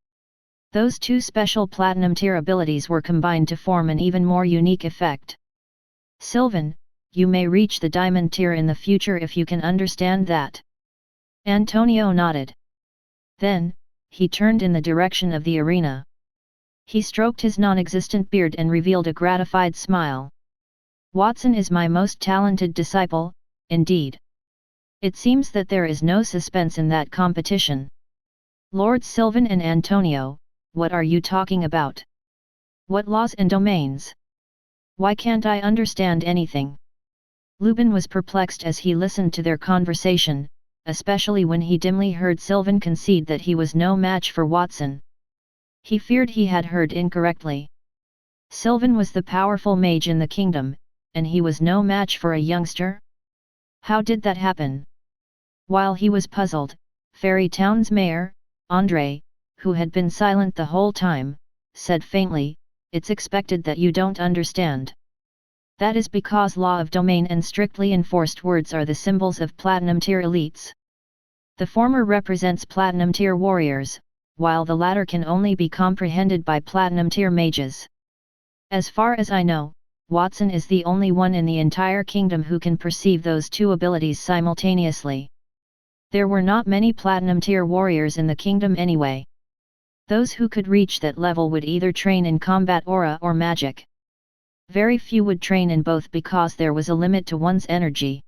Those two special Platinum Tier abilities were combined to form an even more unique effect. "Sylvan, you may reach the Diamond Tier in the future if you can understand that." Antonio nodded. Then, he turned in the direction of the arena. He stroked his non-existent beard and revealed a gratified smile. "Watson is my most talented disciple, indeed. It seems that there is no suspense in that competition." "Lords Sylvan and Antonio, what are you talking about? What laws and domains? Why can't I understand anything?" Lubin was perplexed as he listened to their conversation, especially when he dimly heard Sylvan concede that he was no match for Watson. He feared he had heard incorrectly. Sylvan was the powerful mage in the kingdom, and he was no match for a youngster? How did that happen? While he was puzzled, Fairy Town's mayor, André, who had been silent the whole time, said faintly, "It's expected that you don't understand. That is because law of domain and strictly enforced words are the symbols of Platinum Tier elites. The former represents Platinum Tier warriors, while the latter can only be comprehended by Platinum Tier mages. As far as I know, Watson is the only one in the entire kingdom who can perceive those two abilities simultaneously. There were not many Platinum Tier warriors in the kingdom anyway. Those who could reach that level would either train in combat aura or magic. Very few would train in both because there was a limit to one's energy.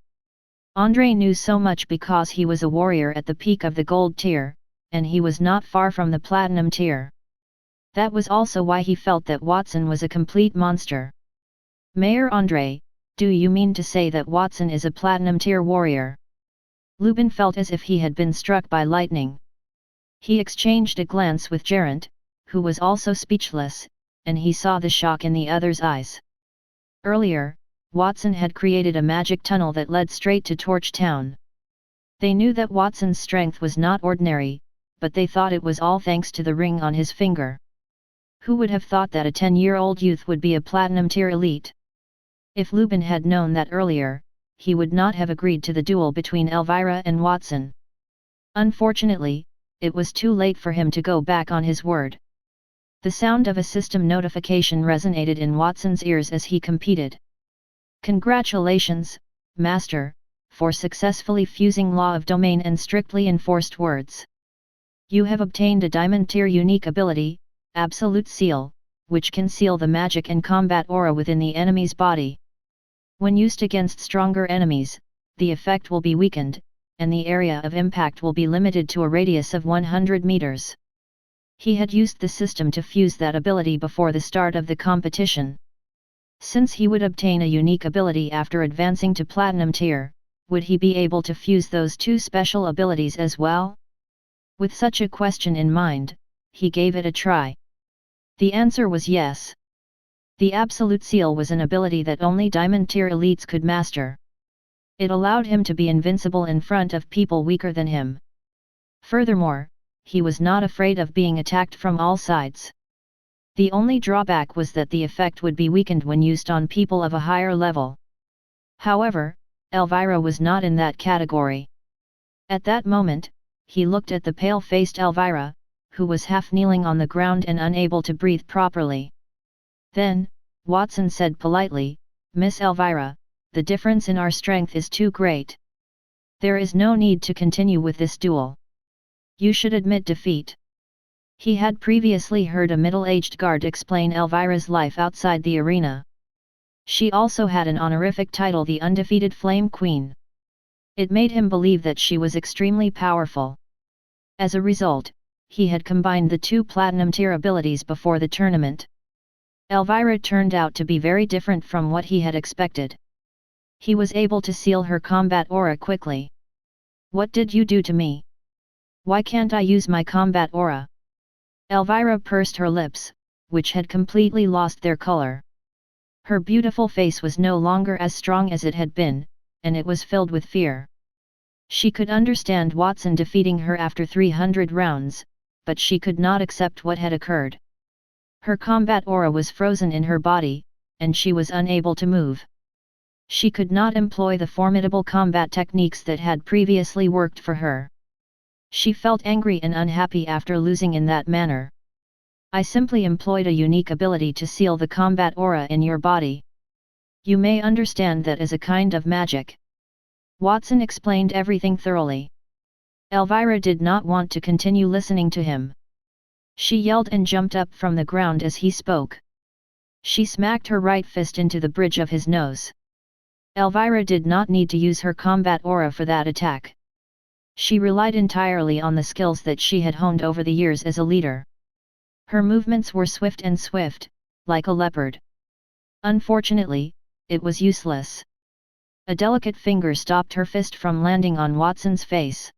André knew so much because he was a warrior at the peak of the Gold Tier, and he was not far from the Platinum Tier. That was also why he felt that Watson was a complete monster. Mayor André, do you mean to say that Watson is a Platinum Tier warrior? Lubin felt as if he had been struck by lightning. He exchanged a glance with Geraint, who was also speechless, and he saw the shock in the other's eyes. Earlier, Watson had created a magic tunnel that led straight to Torch Town. They knew that Watson's strength was not ordinary, but they thought it was all thanks to the ring on his finger. Who would have thought that a 10-year-old youth would be a Platinum Tier elite? If Lubin had known that earlier, he would not have agreed to the duel between Elvira and Watson. Unfortunately, it was too late for him to go back on his word. The sound of a system notification resonated in Watson's ears as he competed. "Congratulations, Master, for successfully fusing law of domain and strictly enforced words. You have obtained a Diamond Tier unique ability, Absolute Seal, which can seal the magic and combat aura within the enemy's body. When used against stronger enemies, the effect will be weakened, and the area of impact will be limited to a radius of 100 meters. He had used the system to fuse that ability before the start of the competition. Since he would obtain a unique ability after advancing to Platinum Tier, would he be able to fuse those two special abilities as well? With such a question in mind, he gave it a try. The answer was yes. The Absolute Seal was an ability that only Diamond Tier elites could master. It allowed him to be invincible in front of people weaker than him. Furthermore, he was not afraid of being attacked from all sides. The only drawback was that the effect would be weakened when used on people of a higher level. However, Elvira was not in that category. At that moment, he looked at the pale-faced Elvira, who was half kneeling on the ground and unable to breathe properly. Then, Watson said politely, "Miss Elvira, the difference in our strength is too great. There is no need to continue with this duel. You should admit defeat." He had previously heard a middle-aged guard explain Elvira's life outside the arena. She also had an honorific title, the undefeated Flame Queen. It made him believe that she was extremely powerful. As a result, he had combined the two platinum tier abilities before the tournament. Elvira turned out to be very different from what he had expected. He was able to seal her combat aura quickly. "What did you do to me? Why can't I use my combat aura?" Elvira pursed her lips, which had completely lost their color. Her beautiful face was no longer as strong as it had been, and it was filled with fear. She could understand Watson defeating her after 300 rounds, but she could not accept what had occurred. Her combat aura was frozen in her body, and she was unable to move. She could not employ the formidable combat techniques that had previously worked for her. She felt angry and unhappy after losing in that manner. "I simply employed a unique ability to seal the combat aura in your body. You may understand that as a kind of magic." Watson explained everything thoroughly. Elvira did not want to continue listening to him. She yelled and jumped up from the ground as he spoke. She smacked her right fist into the bridge of his nose. Elvira did not need to use her combat aura for that attack. She relied entirely on the skills that she had honed over the years as a leader. Her movements were swift, like a leopard. Unfortunately, it was useless. A delicate finger stopped her fist from landing on Watson's face.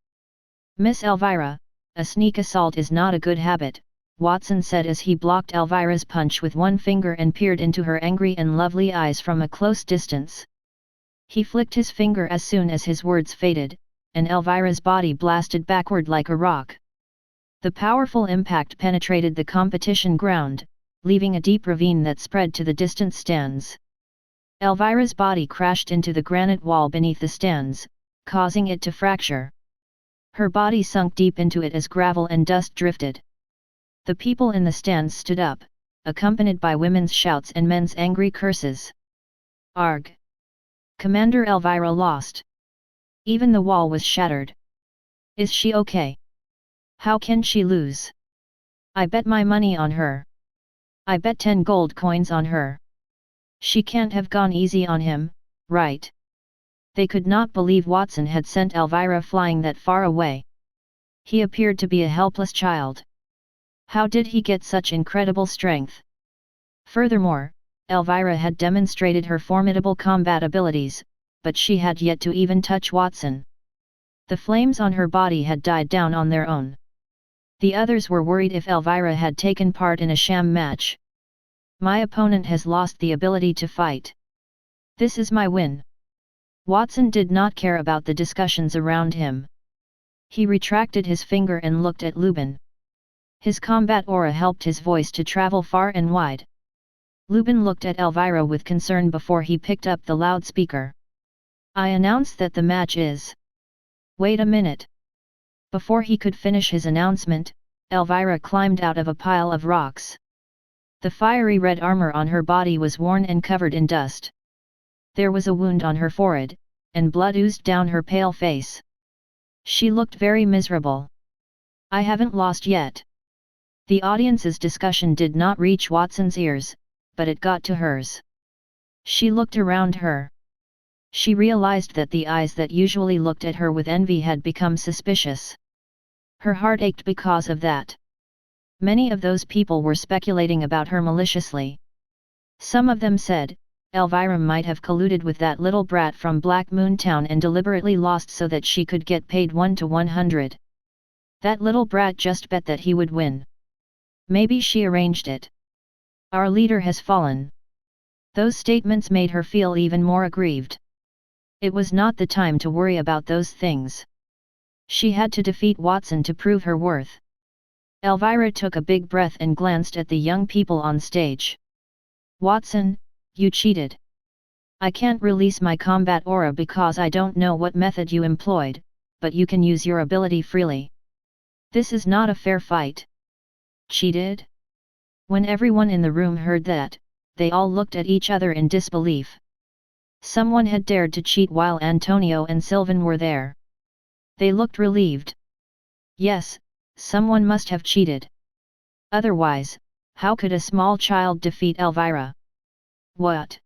"Miss Elvira, a sneak assault is not a good habit," Watson said as he blocked Elvira's punch with one finger and peered into her angry and lovely eyes from a close distance. He flicked his finger as soon as his words faded, and Elvira's body blasted backward like a rock. The powerful impact penetrated the competition ground, leaving a deep ravine that spread to the distant stands. Elvira's body crashed into the granite wall beneath the stands, causing it to fracture. Her body sunk deep into it as gravel and dust drifted. The people in the stands stood up, accompanied by women's shouts and men's angry curses. "Arg! Commander Elvira lost. Even the wall was shattered. Is she okay? How can she lose? I bet my money on her. I bet 10 gold coins on her. She can't have gone easy on him, right?" They could not believe Watson had sent Elvira flying that far away. He appeared to be a helpless child. How did he get such incredible strength? Furthermore, Elvira had demonstrated her formidable combat abilities, but she had yet to even touch Watson. The flames on her body had died down on their own. The others were worried if Elvira had taken part in a sham match. "My opponent has lost the ability to fight. This is my win." Watson did not care about the discussions around him. He retracted his finger and looked at Lubin. His combat aura helped his voice to travel far and wide. Lubin looked at Elvira with concern before he picked up the loudspeaker. "I announce that the match is..." "Wait a minute." Before he could finish his announcement, Elvira climbed out of a pile of rocks. The fiery red armor on her body was worn and covered in dust. There was a wound on her forehead, and blood oozed down her pale face. She looked very miserable. "I haven't lost yet." The audience's discussion did not reach Watson's ears, but it got to hers. She looked around her. She realized that the eyes that usually looked at her with envy had become suspicious. Her heart ached because of that. Many of those people were speculating about her maliciously. Some of them said, Elvira might have colluded with that little brat from Black Moon Town and deliberately lost so that she could get paid 1 to 100. That little brat just bet that he would win. Maybe she arranged it. Our leader has fallen. Those statements made her feel even more aggrieved. It was not the time to worry about those things. She had to defeat Watson to prove her worth. Elvira took a big breath and glanced at the young people on stage. "Watson, you cheated. I can't release my combat aura because I don't know what method you employed, but you can use your ability freely. This is not a fair fight." "Cheated?" When everyone in the room heard that, they all looked at each other in disbelief. Someone had dared to cheat while Antonio and Sylvan were there. They looked relieved. Yes, someone must have cheated. Otherwise, how could a small child defeat Elvira? What?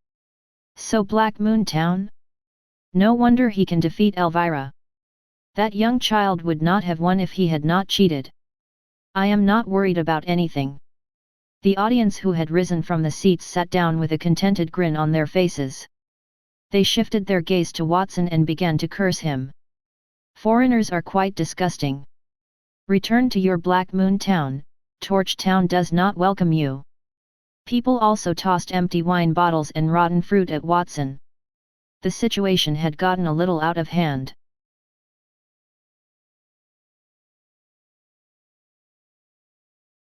So Black Moon Town? No wonder he can defeat Elvira. That young child would not have won if he had not cheated. I am not worried about anything. The audience who had risen from the seats sat down with a contented grin on their faces. They shifted their gaze to Watson and began to curse him. Foreigners are quite disgusting. Return to your Black Moon Town, Torch Town does not welcome you. People also tossed empty wine bottles and rotten fruit at Watson. The situation had gotten a little out of hand.